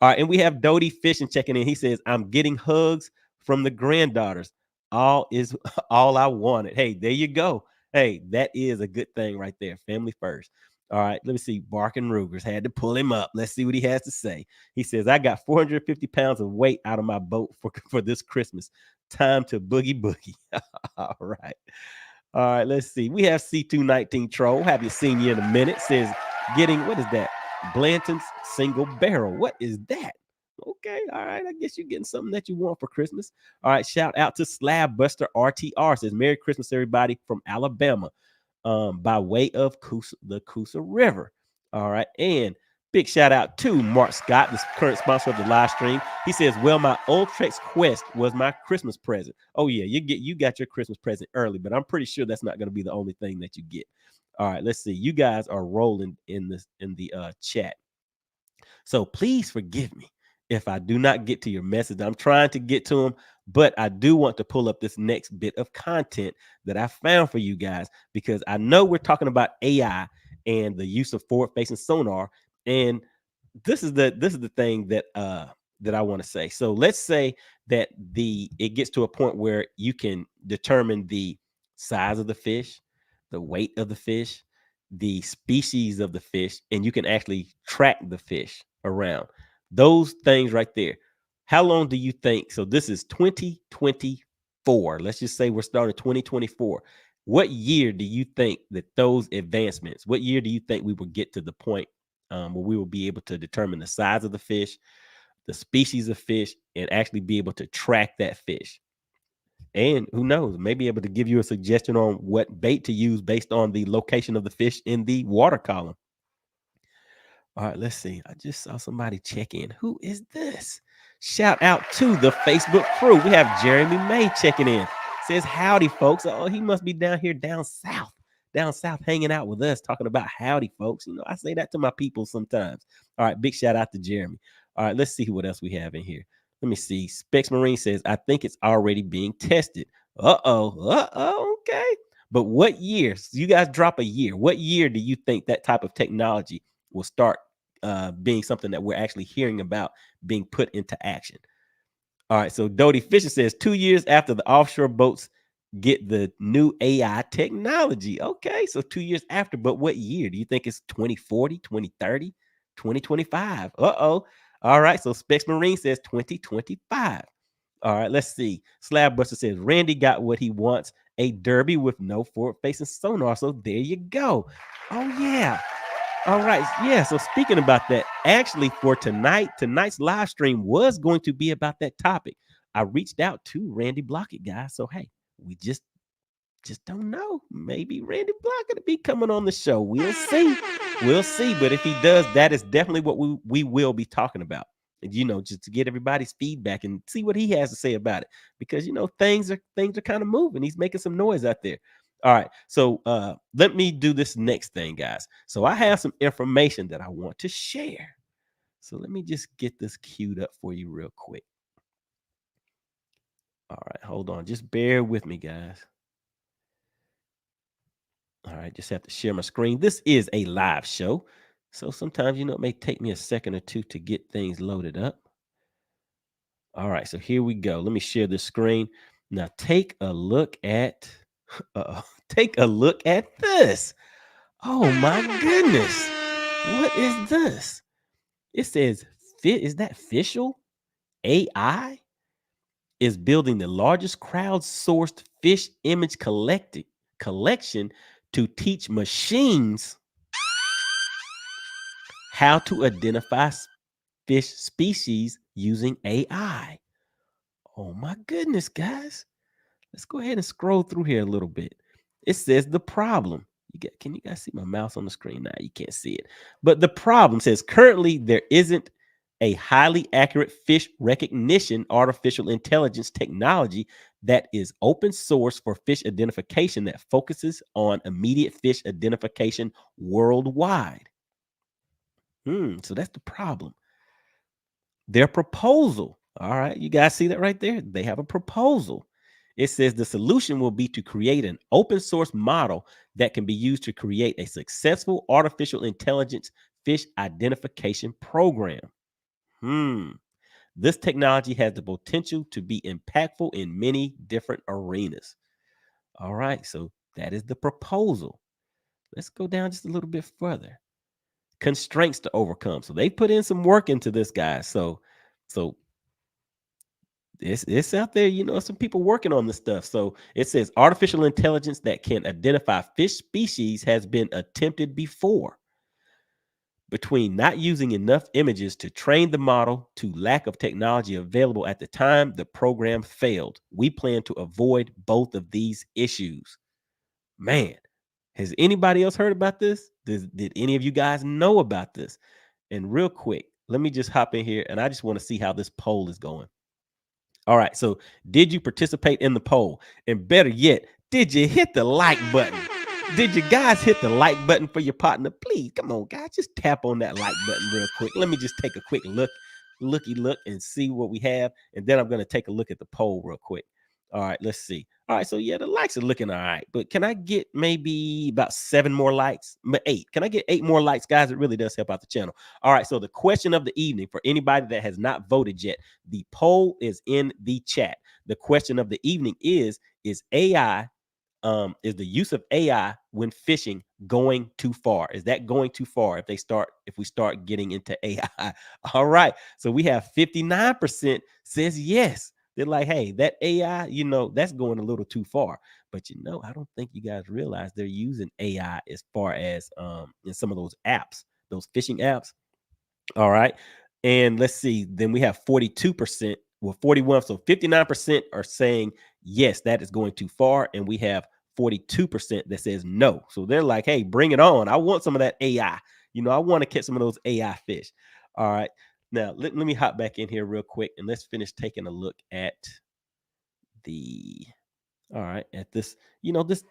right, and we have Dodie Fishing checking in. He says, "I'm getting hugs from the granddaughters. All is all I wanted." Hey, there you go. Hey, that is a good thing right there. Family first. All right, let me see. Barking Rugers had to pull him up. Let's see what he has to say. He says, "I got 450 pounds of weight out of my boat for this Christmas. Time to boogie boogie." All right. All right, let's see. We have C219 Troll. Haven't seen you in a minute. Says, "Getting, what is that? Blanton's single barrel. What is that?" Okay, all right. I guess you're getting something that you want for Christmas. All right, shout out to Slab Buster RTR. Says, "Merry Christmas, everybody from Alabama, by way of the Coosa River." All right, and big shout out to Mark Scott, the current sponsor of the live stream. He says, "Well, my Ultrex Quest was my Christmas present." Oh yeah, you got your Christmas present early, but I'm pretty sure that's not going to be the only thing that you get. All right, let's see. You guys are rolling in the chat, so please forgive me if I do not get to your message. I'm trying to get to them, but I do want to pull up this next bit of content that I found for you guys, because I know we're talking about AI and the use of forward-facing sonar, and this is the thing that I want to say. So let's say that it gets to a point where you can determine the size of the fish, the weight of the fish, the species of the fish, and you can actually track the fish around. Those things right there. How long do you think? So this is 2024. Let's just say we're starting 2024. What year do you think that those advancements, what year do you think we will get to the point where we will be able to determine the size of the fish, the species of fish, and actually be able to track that fish? And who knows, maybe able to give you a suggestion on what bait to use based on the location of the fish in the water column. All right, let's see. I just saw somebody check in. Who is this? Shout out to the Facebook crew. We have Jeremy May checking in. Says, "Howdy, folks." Oh, he must be down here down south, hanging out with us, talking about howdy, folks. I say that to my people sometimes. All right, big shout out to Jeremy. All right, let's see what else we have in here. Let me see. Specs Marine says, "I think it's already being tested." Okay. But what year? So you guys drop a year. What year do you think that type of technology will start being something that we're actually hearing about being put into action? All right, so Dodie Fisher says 2 years after the offshore boats get the new AI technology. Okay, so 2 years after, but what year? Do you think it's 2040, 2030, 2025? All right, so Specs Marine says 2025. All right, let's see. Slab Buster says, "Randy got what he wants, a derby with no forward-facing sonar." So there you go. Oh, yeah. All right. Yeah. So speaking about that, actually for tonight's live stream was going to be about that topic. I reached out to Randy Blaukat, guys. So hey, we just don't know. Maybe Randy Blaukat will be coming on the show. We'll see. We'll see. But if he does, that is definitely what we will be talking about. And just to get everybody's feedback and see what he has to say about it. Because things are kind of moving. He's making some noise out there. All right. So let me do this next thing, guys. So I have some information that I want to share. So let me just get this queued up for you real quick. All right, hold on. Just bear with me, guys. All right, just have to share my screen. This is a live show, so sometimes, it may take me a second or two to get things loaded up. All right, so here we go. Let me share the screen. Now take a look at take a look at this. Oh my goodness. What is this? It says, is that official? AI is building the largest crowdsourced fish image collection to teach machines how to identify fish species using AI. Oh my goodness, guys. Let's go ahead and scroll through here a little bit. It says the problem. Can you guys see my mouse on the screen? Now you can't see it. But the problem says currently there isn't a highly accurate fish recognition artificial intelligence technology that is open source for fish identification that focuses on immediate fish identification worldwide. So that's the problem. Their proposal. All right, you guys see that right there? They have a proposal. It says the solution will be to create an open source model that can be used to create a successful artificial intelligence fish identification program. This technology has the potential to be impactful in many different arenas. All right, so that is the proposal. Let's go down just a little bit further. Constraints to overcome. So they put in some work into this, guys. So it's out there, some people working on this stuff. So it says artificial intelligence that can identify fish species has been attempted before. Between not using enough images to train the model to lack of technology available at the time, the program failed. We plan to avoid both of these issues. Man, has anybody else heard about this? Did any of you guys know about this? And real quick, let me just hop in here and I just want to see how this poll is going. All right, so did you participate in the poll? And better yet, did you hit the like button? Did you guys hit the like button for your partner? Please, come on, guys, just tap on that like button real quick. Let me just take a quick look and see what we have. And then I'm going to take a look at the poll real quick. All right, let's see. All right, so yeah, the likes are looking all right. But can I get maybe about 7 more likes? 8. Can I get 8 more likes, guys? It really does help out the channel. All right, so the question of the evening for anybody that has not voted yet, the poll is in the chat. The question of the evening is AI, is the use of AI when fishing going too far? Is that going too far if we start getting into AI? All right, so we have 59% says yes. They're like, hey, that AI, that's going a little too far. But I don't think you guys realize they're using AI as far as in some of those apps, those fishing apps. All right. And let's see, then we have 42%, 41. So 59% are saying, yes, that is going too far. And we have 42% that says no. So they're like, hey, bring it on. I want some of that AI. I want to catch some of those AI fish. All right. Now, let me hop back in here real quick and let's finish taking a look at this,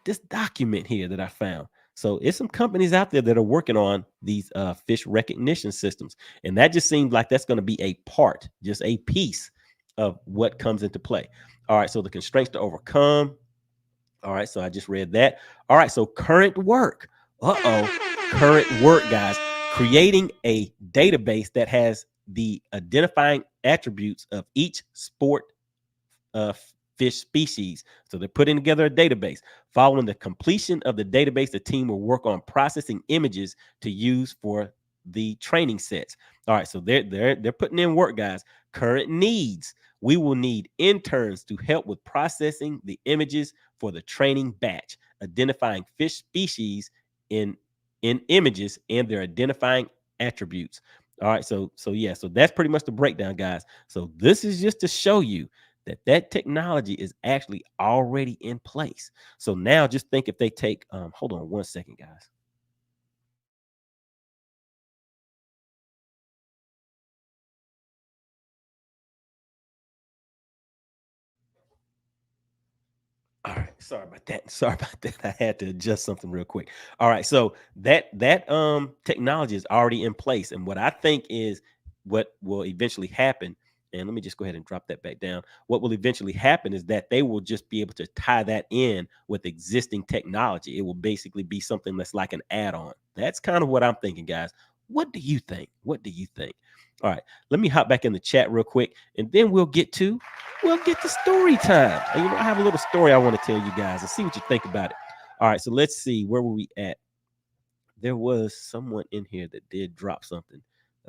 this document here that I found. So it's some companies out there that are working on these fish recognition systems. And that just seems like that's going to be a part, just a piece of what comes into play. All right. So the constraints to overcome. All right. So I just read that. All right. So current work. Current work, guys. Creating a database that has the identifying attributes of each sport fish species. So they're putting together a database. Following the completion of the database, the team will work on processing images to use for the training sets. All right, so they're putting in work, guys. Current needs. We will need interns to help with processing the images for the training batch, identifying fish species in images and their identifying attributes. All right, so that's pretty much the breakdown, guys. So this is just to show you that technology is actually already in place. So now just think if they take, hold on one second, guys. All right, sorry about that. I had to adjust something real quick. All right, so that technology is already in place, and what I think is what will eventually happen, and let me just go ahead and drop that back down. What will eventually happen is that they will just be able to tie that in with existing technology. It will basically be something that's like an add-on. That's kind of what I'm thinking, guys. What do you think? All right, let me hop back in the chat real quick, and then we'll get to story time. I have a little story I want to tell you guys and see what you think about it. All right, so let's see, where were we at? There was someone in here that did drop something.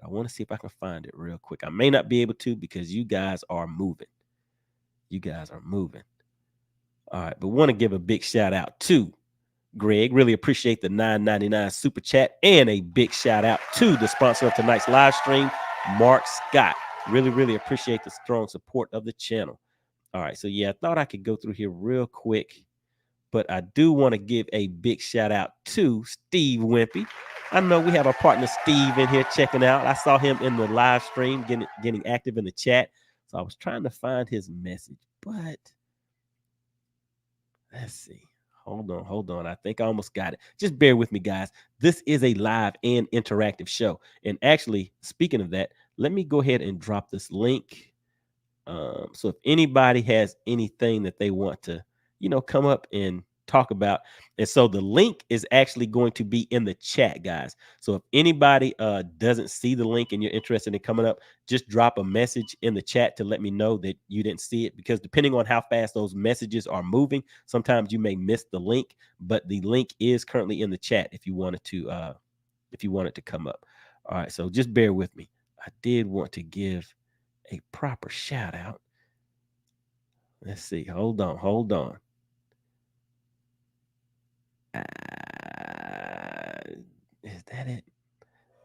I want to see if I can find it real quick. I may not be able to because you guys are moving. All right, but want to give a big shout out to Greg. Really appreciate the $9.99 super chat, and a big shout out to the sponsor of tonight's live stream, Mark Scott. Really appreciate the strong support of the channel. All right, so yeah, I thought I could go through here real quick, but I do want to give a big shout out to Steve Wimpy. I know we have our partner Steve in here checking out. I saw him in the live stream getting active in the chat. So I was trying to find his message, but let's see. Hold on. I think I almost got it. Just bear with me, guys. This is a live and interactive show. And actually, speaking of that, let me go ahead and drop this link. So if anybody has anything that they want to, come up and talk about, and so the link is actually going to be in the chat, guys. So if anybody doesn't see the link and you're interested in coming up, just drop a message in the chat to let me know that you didn't see it, because depending on how fast those messages are moving, sometimes you may miss the link, but the link is currently in the chat if you wanted to come up. All right, so just bear with me. I did want to give a proper shout out. Let's see. Hold on. Is that it?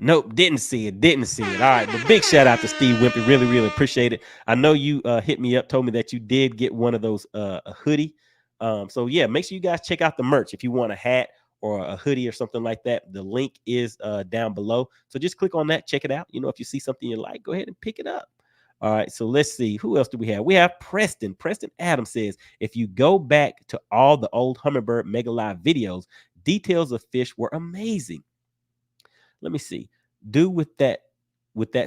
Nope, didn't see it. All right, but big shout out to Steve Wimpy. Really, really appreciate it. I know you hit me up, told me that you did get one of those a hoodie. So yeah, make sure you guys check out the merch if you want a hat or a hoodie or something like that. The link is down below. So just click on that, check it out. If you see something you like, go ahead and pick it up. All right, so let's see. Who else do we have? We have Preston. Preston Adams says, if you go back to all the old Humminbird Mega Live videos, details of fish were amazing. Let me see. With that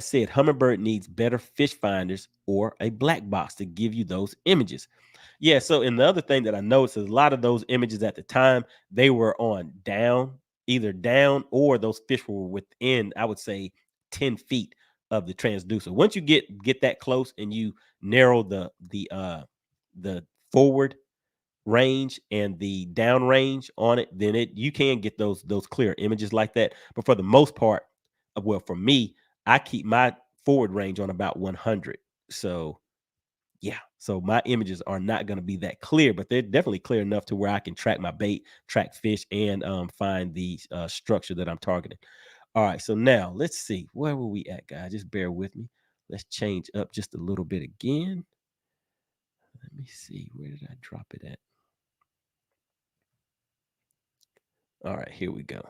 said, Humminbird needs better fish finders or a black box to give you those images. Yeah, so and the other thing that I noticed is a lot of those images at the time, they were on either down or those fish were within, I would say, 10 feet of the transducer. Once you get that close and you narrow the forward range and the down range on it, then you can get those clear images like that. But for the most part, well, for me, I keep my forward range on about 100. So yeah, so my images are not going to be that clear, but they're definitely clear enough to where I can track my bait, track fish, and find the structure that I'm targeting. All right, so now let's see, where were we at, guys? Just bear with me. Let's change up just a little bit again. Let me see, where did I drop it at? All right, here we go.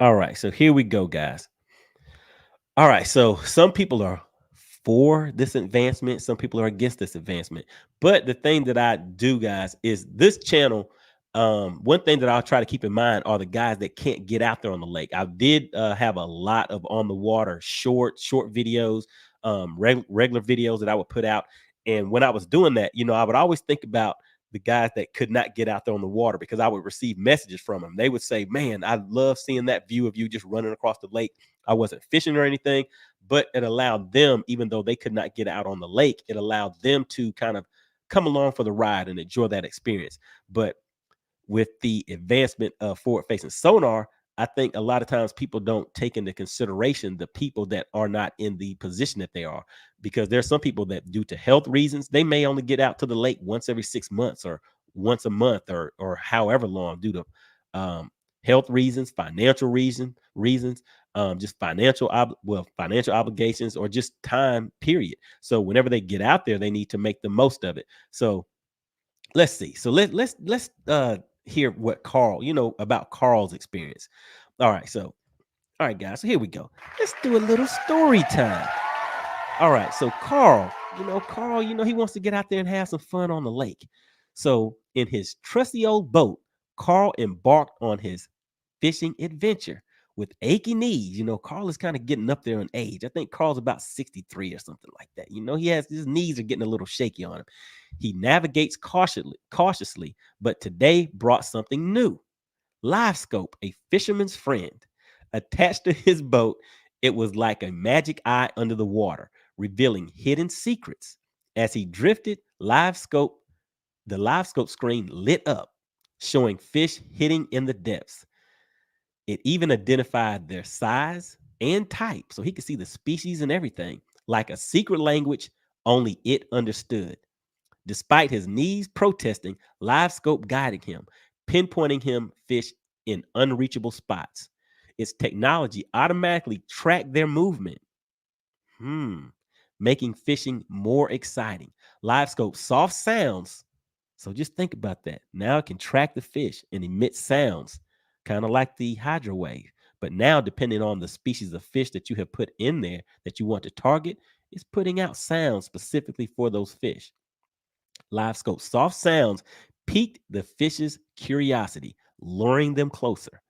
All right, so here we go, guys. All right, so some people are for this advancement, some people are against this advancement. But the thing that I do, guys, is this channel. One thing that I'll try to keep in mind are the guys that can't get out there on the lake. I did have a lot of on the water short videos, regular videos that I would put out. And when I was doing that, I would always think about the guys that could not get out there on the water, because I would receive messages from them. They would say, man, I love seeing that view of you just running across the lake. I wasn't fishing or anything, but it allowed them, even though they could not get out on the lake, it allowed them to kind of come along for the ride and enjoy that experience. But with the advancement of forward-facing sonar, I think a lot of times people don't take into consideration the people that are not in the position that they are, because there's some people that, due to health reasons, they may only get out to the lake once every 6 months or once a month or however long, due to health reasons, financial reasons, just financial obligations, or just time period. So whenever they get out there, they need to make the most of it. So let's see. So let's hear what about Carl's experience. All right, guys. So here we go. Let's do a little story time. All right. So Carl, he wants to get out there and have some fun on the lake. So in his trusty old boat, Carl embarked on his fishing adventure with achy knees. Carl is kind of getting up there in age. I think Carl's about 63 or something like that. His knees are getting a little shaky on him. He navigates cautiously, but today brought something new. LiveScope, a fisherman's friend. Attached to his boat, it was like a magic eye under the water, revealing hidden secrets. As he drifted, the LiveScope screen lit up, showing fish hidden in the depths. It even identified their size and type, so he could see the species and everything, like a secret language only it understood. Despite his knees protesting, LiveScope guided him, pinpointing him fish in unreachable spots. Its technology automatically tracked their movement, making fishing more exciting. LiveScope's soft So just think about that. Now it can track the fish and emit sounds, kind of like the hydro wave. But now, depending on the species of fish that you have put in there that you want to target, it's putting out sounds specifically for those fish. LiveScope soft sounds piqued the fish's curiosity, luring them closer.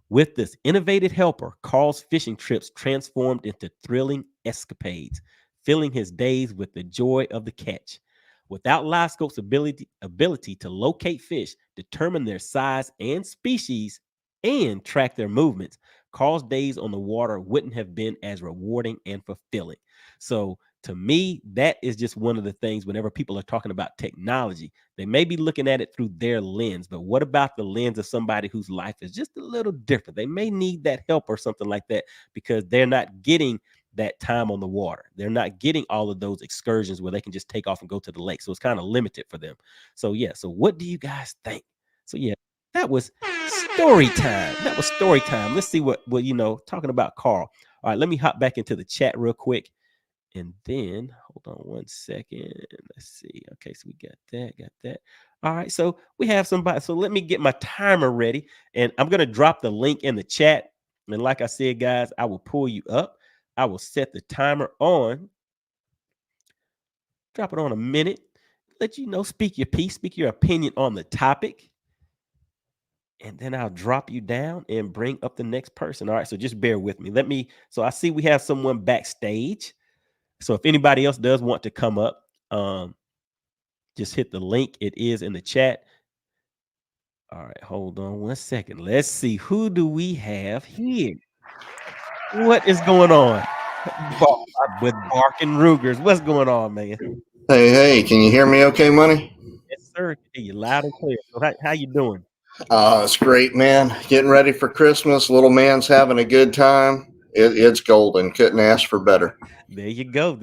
With this innovative helper, Carl's fishing trips transformed into thrilling escapades, filling his days with the joy of the catch. Without LiveScope's ability to locate fish, determine their size and species, and track their movements, Carl's days on the water wouldn't have been as rewarding and fulfilling. So, to me, that is just one of the things whenever people are talking about technology, they may be looking at it through their lens, but what about the lens of somebody whose life is just a little different? They may need that help or something like that because they're not getting that time on the water. They're not getting all of those excursions where they can just take off and go to the lake. So it's kind of limited for them. So yeah, so what do you guys think? So yeah, that was story time. That was story time. Let's see what talking about Carl. All right, let me hop back into the chat real quick. And then hold on one second. Let's see. Okay, so we got that. All right, so we have somebody. So let me get my timer ready, and I'm gonna drop the link in the chat. And like I said, guys, I will pull you up. I will set the timer on. Drop it on a minute. Let you know. Speak your piece. Speak your opinion on the topic. And then I'll drop you down and bring up the next person. All right, so just bear with me. So I see we have someone backstage. So if anybody else does want to come up, just hit the link. It is in the chat. All right, hold on one second. Let's see. Who do we have here? What is going on? With Bark and Rugers. What's going on, man? Hey, can you hear me okay, Money? Yes, sir. You loud and clear. So how you doing? It's great, man. Getting ready for Christmas. Little man's having a good time. It's golden. Couldn't ask for better. There you go.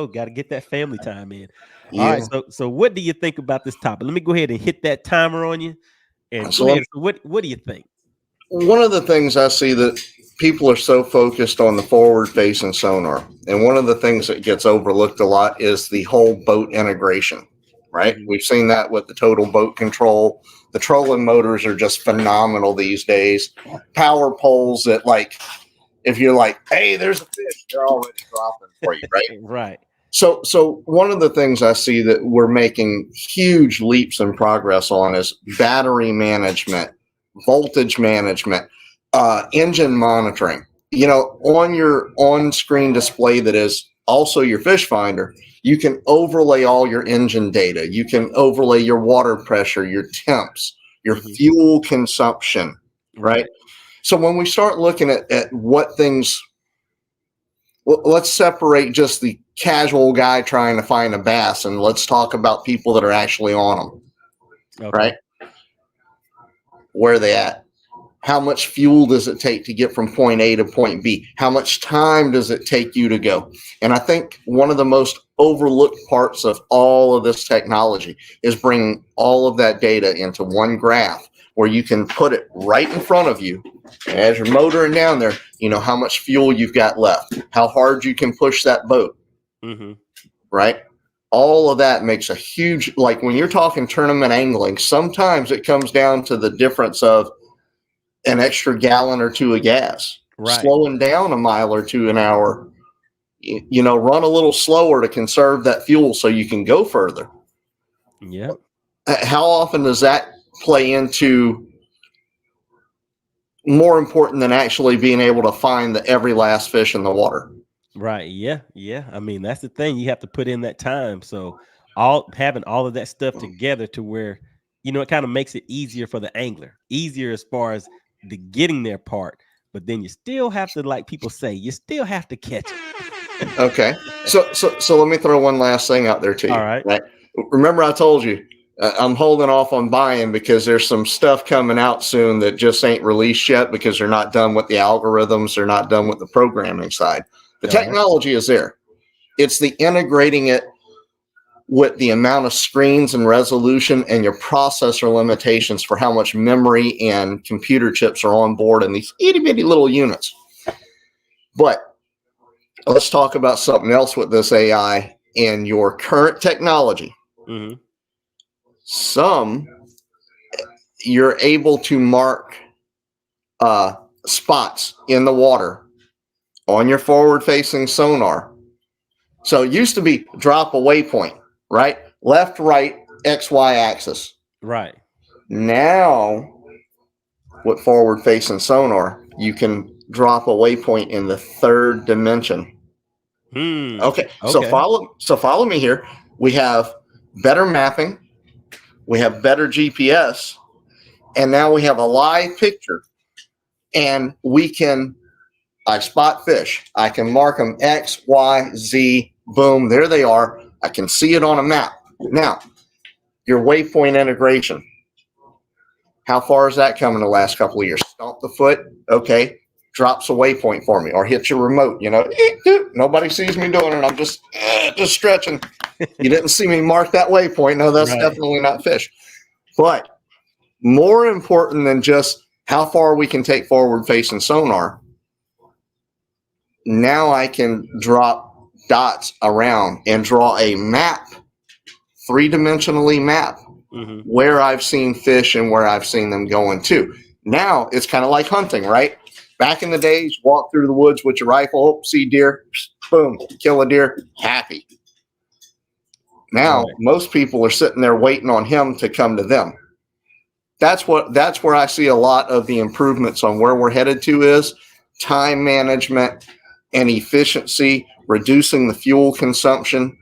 Got to get that family time in. Yeah. All right. So what do you think about this topic? Let me go ahead and hit that timer on you. And So go ahead. So what do you think? One of the things I see that people are so focused on the forward-facing sonar, and one of the things that gets overlooked a lot is the whole boat integration, right? Mhm. We've seen that with the total boat control. The trolling motors are just phenomenal these days. Power poles that, like, if you're like, hey, there's a fish, they're already dropping for you, right? Right. So one of the things I see that we're making huge leaps in progress on is battery management, voltage management, engine monitoring. On your on-screen display that is also your fish finder, you can overlay all your engine data. You can overlay your water pressure, your temps, your fuel consumption, right? So when we start looking at what things, let's separate just the casual guy trying to find a bass, and let's talk about people that are actually on them, right? Where are they at? How much fuel does it take to get from point A to point B? How much time does it take you to go? And I think one of the most overlooked parts of all of this technology is bringing all of that data into one graph where you can put it right in front of you. And as you're motoring down there, you know how much fuel you've got left, how hard you can push that boat, right? All of that makes a huge, like when you're talking tournament angling, sometimes it comes down to the difference of an extra gallon or two of gas, slowing down a mile or two an hour, run a little slower to conserve that fuel so you can go further. Yeah. How often does that play into more important than actually being able to find every last fish in the water? Right. Yeah. I mean, that's the thing. You have to put in that time. So having all of that stuff together to where, it kind of makes it easier for the angler, easier as far as the getting their part. But then you still have to, like people say, you still have to catch it. Okay. So let me throw one last thing out there to you. All right. Remember I told you I'm holding off on buying because there's some stuff coming out soon that just ain't released yet because they're not done with the algorithms. They're not done with the programming side. The technology is there. It's the integrating it with the amount of screens and resolution and your processor limitations for how much memory and computer chips are on board in these itty bitty little units. But let's talk about something else with this AI and your current technology. Some you're able to mark spots in the water on your forward-facing sonar. So it used to be drop a waypoint, right? Left, right, X, Y axis. Right. Now, with forward-facing sonar, you can drop a waypoint in the third dimension. Okay. So follow me here. We have better mapping, we have better GPS, and now we have a live picture. And I spot fish. I can mark them X, Y, Z, boom, there they are. I can see it on a map. Now, your waypoint integration. How far is that coming the last couple of years? Stomp the foot, okay, drops a waypoint for me, or hit your remote, nobody sees me doing it. I'm just stretching. You didn't see me mark that waypoint. No, that's definitely not fish. But more important than just how far we can take forward-facing sonar, now I can drop dots around and draw a map, three-dimensionally map, where I've seen fish and where I've seen them going to. Now it's kind of like hunting, right? Back in the days, walk through the woods with your rifle, see deer, boom, kill a deer, happy. Now, most people are sitting there waiting on him to come to them. That's where I see a lot of the improvements on where we're headed to is time management and efficiency, reducing the fuel consumption,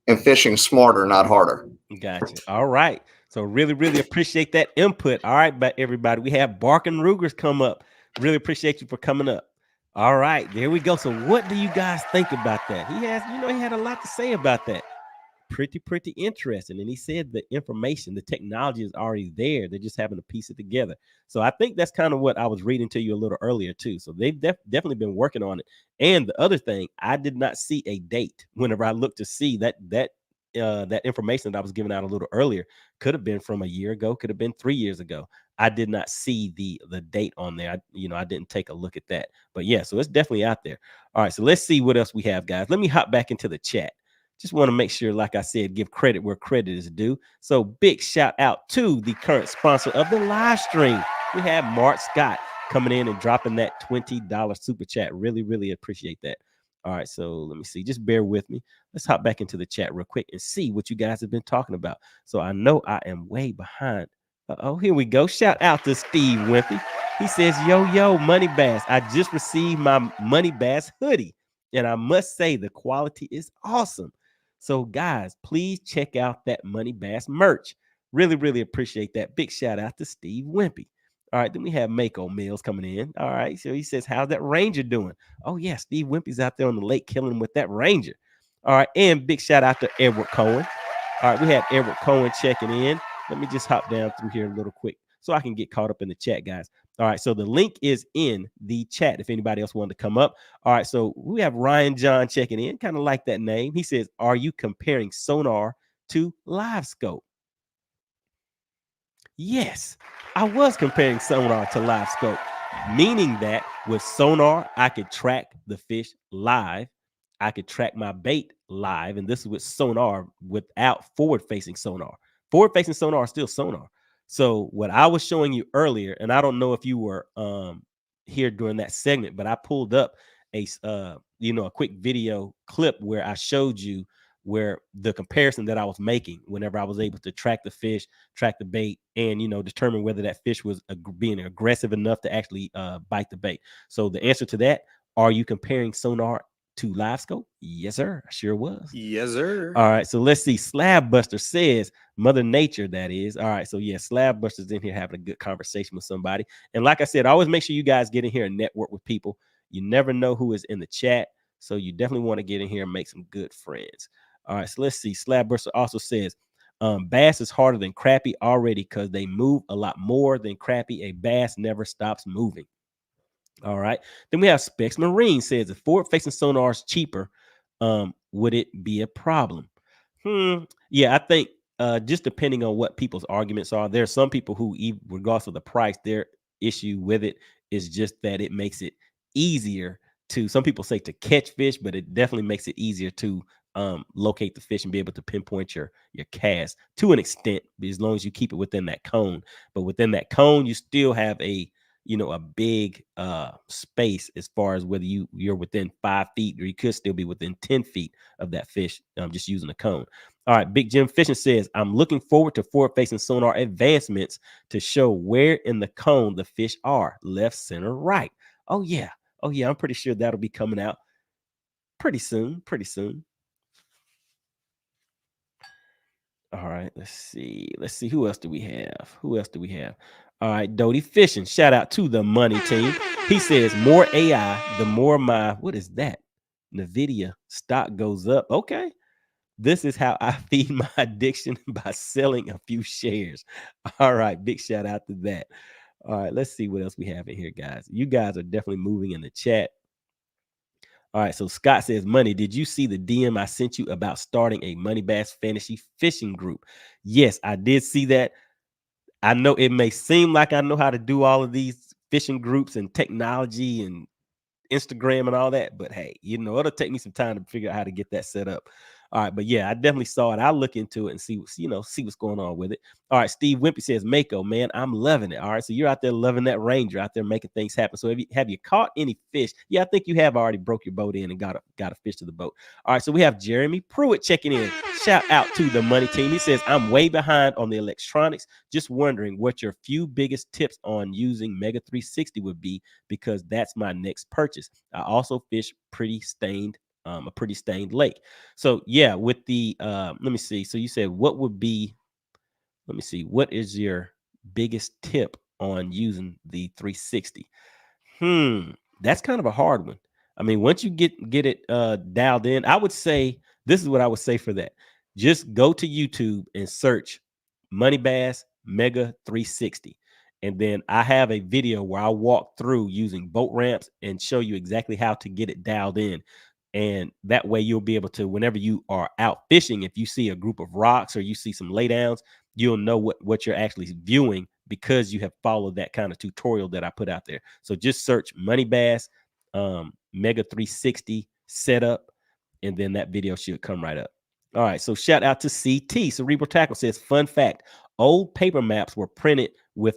and fishing smarter, not harder. Gotcha. All right. So really appreciate that input. All right, but everybody, we have Barking Rugers come up. Really appreciate you for coming up. All right, there we go. So what do you guys think about that? He had a lot to say about that. Pretty interesting. And he said the information, the technology is already there. They're just having to piece it together. So I think that's kind of what I was reading to you a little earlier too. So they've definitely been working on it. And the other thing, I did not see a date whenever I looked to see that information that I was giving out a little earlier. Could have been from a year ago, could have been 3 years ago. I did not see the date on there. I didn't take a look at that. But yeah, so it's definitely out there. All right, so let's see what else we have, guys. Let me hop back into the chat. Just want to make sure, like I said, give credit where credit is due. So big shout out to the current sponsor of the live stream. We have Mark Scott coming in and dropping that $20 super chat. Really appreciate that. All right, so let me see. Just bear with me. Let's hop back into the chat real quick and see what you guys have been talking about. So I know I am way behind. Here we go. Shout out to Steve Wimpy. He says, yo, MoneyBass. I just received my MoneyBass hoodie, and I must say the quality is awesome. So guys, please check out that MoneyBass merch. Really appreciate that. Big shout out to Steve Wimpy. All right, then we have Mako Mills coming in. All right, so he says, how's that Ranger doing? Oh yeah, Steve Wimpy's out there on the lake killing with that Ranger. All right, and big shout out to Edward Cohen. All right, we have Edward Cohen checking in. Let me just hop down through here a little quick so I can get caught up in the chat, guys. All right, so the link is in the chat if anybody else wanted to come up. All right, so we have Ryan John checking in, kind of like that name. He says, are you comparing sonar to LiveScope? Yes, I was comparing sonar to LiveScope, meaning that with sonar, I could track the fish live. I could track my bait live, and this is with sonar without forward-facing sonar. Forward-facing sonar is still sonar. So what I was showing you earlier, and I don't know if you were here during that segment, but I pulled up a quick video clip where I showed you where the comparison that I was making whenever I was able to track the fish, track the bait, and determine whether that fish was being aggressive enough to actually bite the bait. So the answer to that, are you comparing sonar to LiveScope? Yes, sir. I sure was. Yes, sir. All right, so let's see. Slab Buster says Mother Nature, that is. All right, so yeah, Slab Buster's in here having a good conversation with somebody. And like I said, always make sure you guys get in here and network with people. You never know who is in the chat, so you definitely want to get in here and make some good friends. All right, so let's see. Slab Buster also says bass is harder than crappie already because they move a lot more than crappie. A bass never stops moving. All right. Then we have Specs Marine says if forward-facing sonar is cheaper, would it be a problem? Yeah, I think just depending on what people's arguments are, there are some people who, regardless of the price, their issue with it is just that it makes it easier to, some people say to catch fish, but it definitely makes it easier to locate the fish and be able to pinpoint your cast to an extent, as long as you keep it within that cone. But within that cone, you still have a big space as far as whether you're within 5 feet, or you could still be within 10 feet of that fish, just using a cone. All right, Big Jim Fishing says, I'm looking forward to forward-facing sonar advancements to show where in the cone the fish are, left, center, right. Oh yeah, I'm pretty sure that'll be coming out pretty soon. All right, let's see. Who else do we have? All right, Doty Fishing. Shout out to the money team. He says, more AI, the more my, what is that? NVIDIA stock goes up. Okay. This is how I feed my addiction, by selling a few shares. All right, big shout out to that. All right, let's see what else we have in here, guys. You guys are definitely moving in the chat. All right, so Scott says, Money, did you see the DM I sent you about starting a MoneyBass fantasy fishing group? Yes, I did see that. I know it may seem like I know how to do all of these fishing groups and technology and Instagram and all that, but hey, it'll take me some time to figure out how to get that set up. All right, but yeah, I definitely saw it. I'll look into it and see what's going on with it. All right, Steve Wimpy says, Mako, man, I'm loving it. All right, so you're out there loving that Ranger, out there making things happen. So have you caught any fish? Yeah, I think you have already broke your boat in and got a fish to the boat. All right, so we have Jeremy Pruitt checking in. Shout out to the money team. He says, I'm way behind on the electronics. Just wondering what your few biggest tips on using Mega 360 would be, because that's my next purchase. I also fish a pretty stained lake. So yeah, with the let me see. So you said what is your biggest tip on using the 360? That's kind of a hard one. I mean, once you get it dialed in, I would say this is what I would say for that. Just go to YouTube and search MoneyBass Mega 360. And then I have a video where I walk through using boat ramps and show you exactly how to get it dialed in. And that way you'll be able to, whenever you are out fishing, if you see a group of rocks or you see some laydowns, you'll know what you're actually viewing, because you have followed that kind of tutorial that I put out there. So just search MoneyBass Mega 360 setup, and then that video should come right up. All right, so shout out to CT. Cerebral Tackle says, fun fact, old paper maps were printed with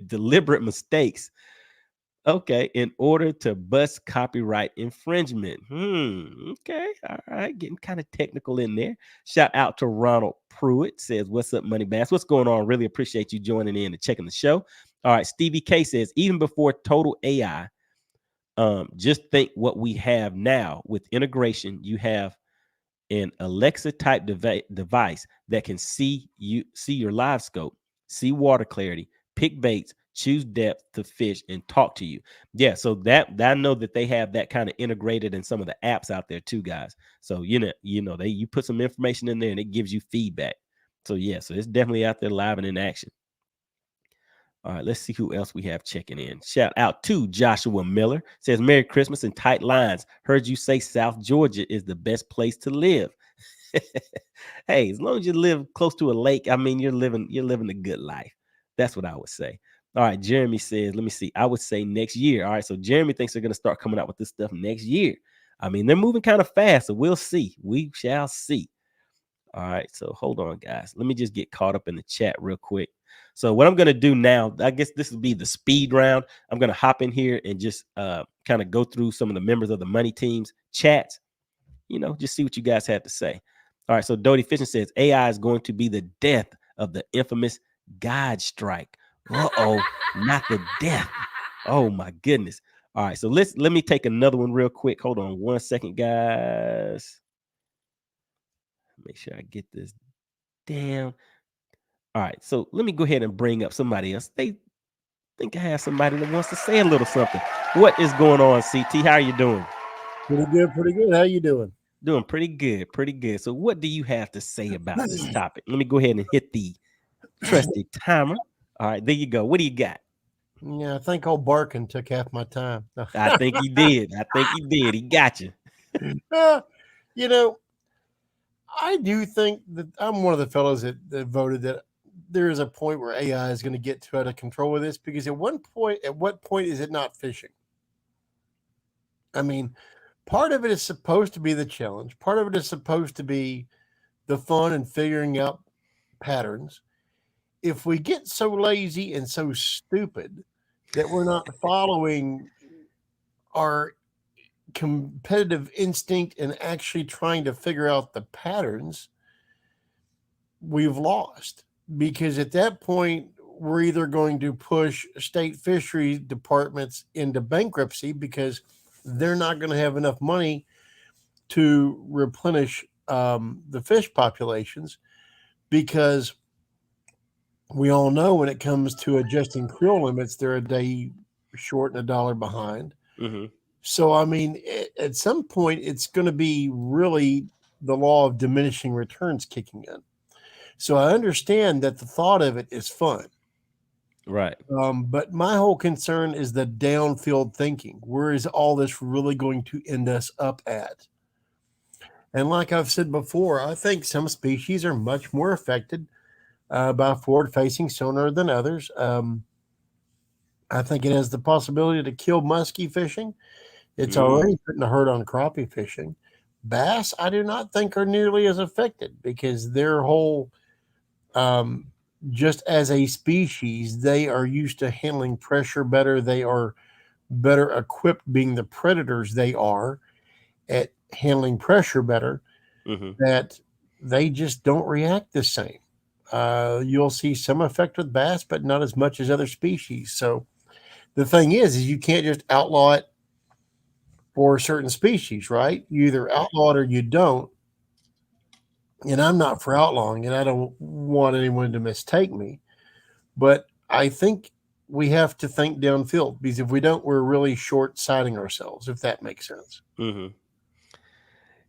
deliberate mistakes, okay, in order to bust copyright infringement. Okay, all right, getting kind of technical in there. Shout out to Ronald Pruitt, says, what's up, Money Bass? What's going on? Really appreciate you joining in and checking the show. All right, Stevie K says, even before total AI, just think what we have now with integration. You have an Alexa type device that can see your live scope, see water clarity, pick baits, choose depth to fish, and talk to you. Yeah, so that I know that they have that kind of integrated in some of the apps out there too, guys. So you put some information in there and it gives you feedback. So yeah, so it's definitely out there live and in action. All right, let's see who else we have checking in. Shout out to Joshua Miller. Says, Merry Christmas and tight lines. Heard you say South Georgia is the best place to live. Hey, as long as you live close to a lake, I mean, you're living a good life. That's what I would say. All right, Jeremy says, let me see. I would say next year. All right, so Jeremy thinks they're going to start coming out with this stuff next year. I mean, they're moving kind of fast, so we'll see. We shall see. All right, so hold on, guys. Let me just get caught up in the chat real quick. So what I'm going to do now, I guess this will be the speed round. I'm going to hop in here and just kind of go through some of the members of the money team's chats, just see what you guys have to say. All right, so Doty Fishing says, AI is going to be the death of the infamous God strike. Uh-oh, not the death. Oh, my goodness. All right, so let me take another one real quick. Hold on 1 second, guys. Make sure I get this down. All right, so let me go ahead and bring up somebody else. They think I have somebody that wants to say a little something. What is going on, CT? How are you doing? Pretty good. How you doing? Doing pretty good. So what do you have to say about this topic? Let me go ahead and hit the trusty timer. All right, there you go. What do you got? Yeah, I think old Barkin took half my time. I think he did. He got you. I do think that I'm one of the fellows that voted that there is a point where AI is going to get out of control with this, because at what point is it not fishing? I mean, part of it is supposed to be the challenge. Part of it is supposed to be the fun and figuring out patterns. If we get so lazy and so stupid that we're not following our competitive instinct and actually trying to figure out the patterns, we've lost. Because at that point, we're either going to push state fishery departments into bankruptcy because they're not going to have enough money to replenish the fish populations, because we all know when it comes to adjusting creel limits, they're a day short and $1 behind. Mm-hmm. So, I mean, at some point, it's going to be really the law of diminishing returns kicking in. So I understand that the thought of it is fun. Right. But my whole concern is the downfield thinking. Where is all this really going to end us up at? And like I've said before, I think some species are much more affected by forward-facing sonar than others. I think it has the possibility to kill muskie fishing. It's already putting a hurt on crappie fishing. Bass, I do not think are nearly as affected because their whole, just as a species, they are used to handling pressure better. They are better equipped, being the predators they are, at handling pressure better, that they just don't react the same. You'll see some effect with bass, but not as much as other species. So the thing is you can't just outlaw it for certain species, right? You either outlaw it or you don't. And I'm not for outlawing, and I don't want anyone to mistake me. But I think we have to think downfield, because if we don't, we're really short-sighting ourselves, if that makes sense.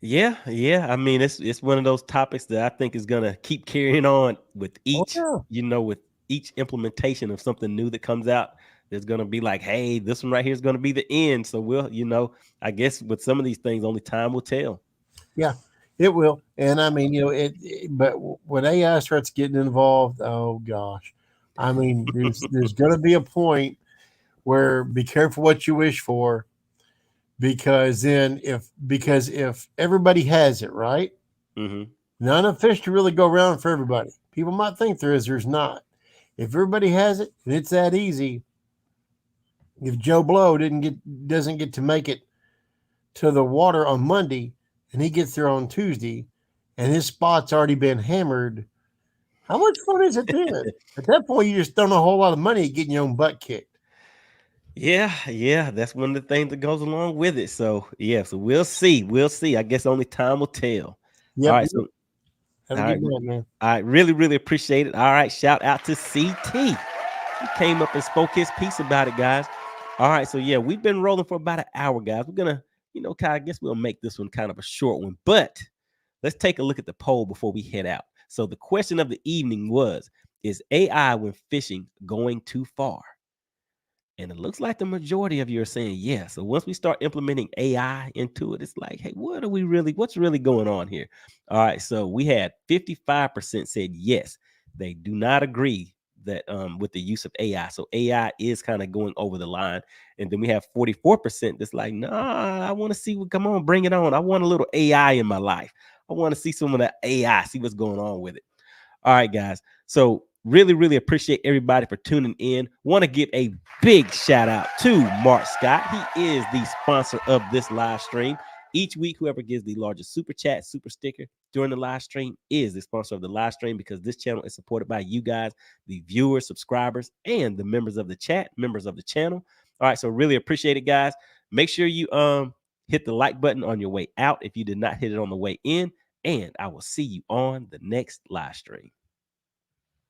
Yeah. I mean, it's one of those topics that I think is gonna keep carrying on with each, with each implementation of something new that comes out. There's gonna be like, hey, this one right here is gonna be the end. So we'll, I guess with some of these things, only time will tell. Yeah, it will. And I mean, but when AI starts getting involved, oh gosh, I mean, there's going to be a point where be careful what you wish for, because if everybody has it, right? Not enough fish to really go around for everybody. People might think there is, there's not. If everybody has it and it's that easy, if Joe Blow doesn't get to make it to the water on Monday, and he gets there on Tuesday, and his spot's already been hammered, how much fun is it then? At that point, you just don't know a whole lot of money getting your own butt kicked. Yeah, that's one of the things that goes along with it. So so we'll see. I guess only time will tell. Yep. All right, so have a good night, man. I really appreciate it. All right, shout out to CT. He came up and spoke his piece about it, guys. All right, so we've been rolling for about an hour, guys. We're gonna, I guess we'll make this one kind of a short one, but let's take a look at the poll before we head out. So the question of the evening was, is AI when fishing going too far? And it looks like the majority of you are saying yes. So once we start implementing AI into it, it's like, hey, what's really going on here? All right. So we had 55% said yes. They do not agree that with the use of AI. So AI is kind of going over the line. And then we have 44% that's like, nah, I want to see come on, bring it on. I want a little AI in my life. I want to see some of that AI, see what's going on with it. All right, guys. So really appreciate everybody for tuning in. Want to give a big shout out to Mark Scott. He is the sponsor of this live stream. Each week, whoever gives the largest super chat, super sticker during the live stream is the sponsor of the live stream, because this channel is supported by you guys, the viewers, subscribers, and the members of the chat, members of the channel. All right, so really appreciate it, guys. Make sure you hit the like button on your way out if you did not hit it on the way in, and I will see you on the next live stream.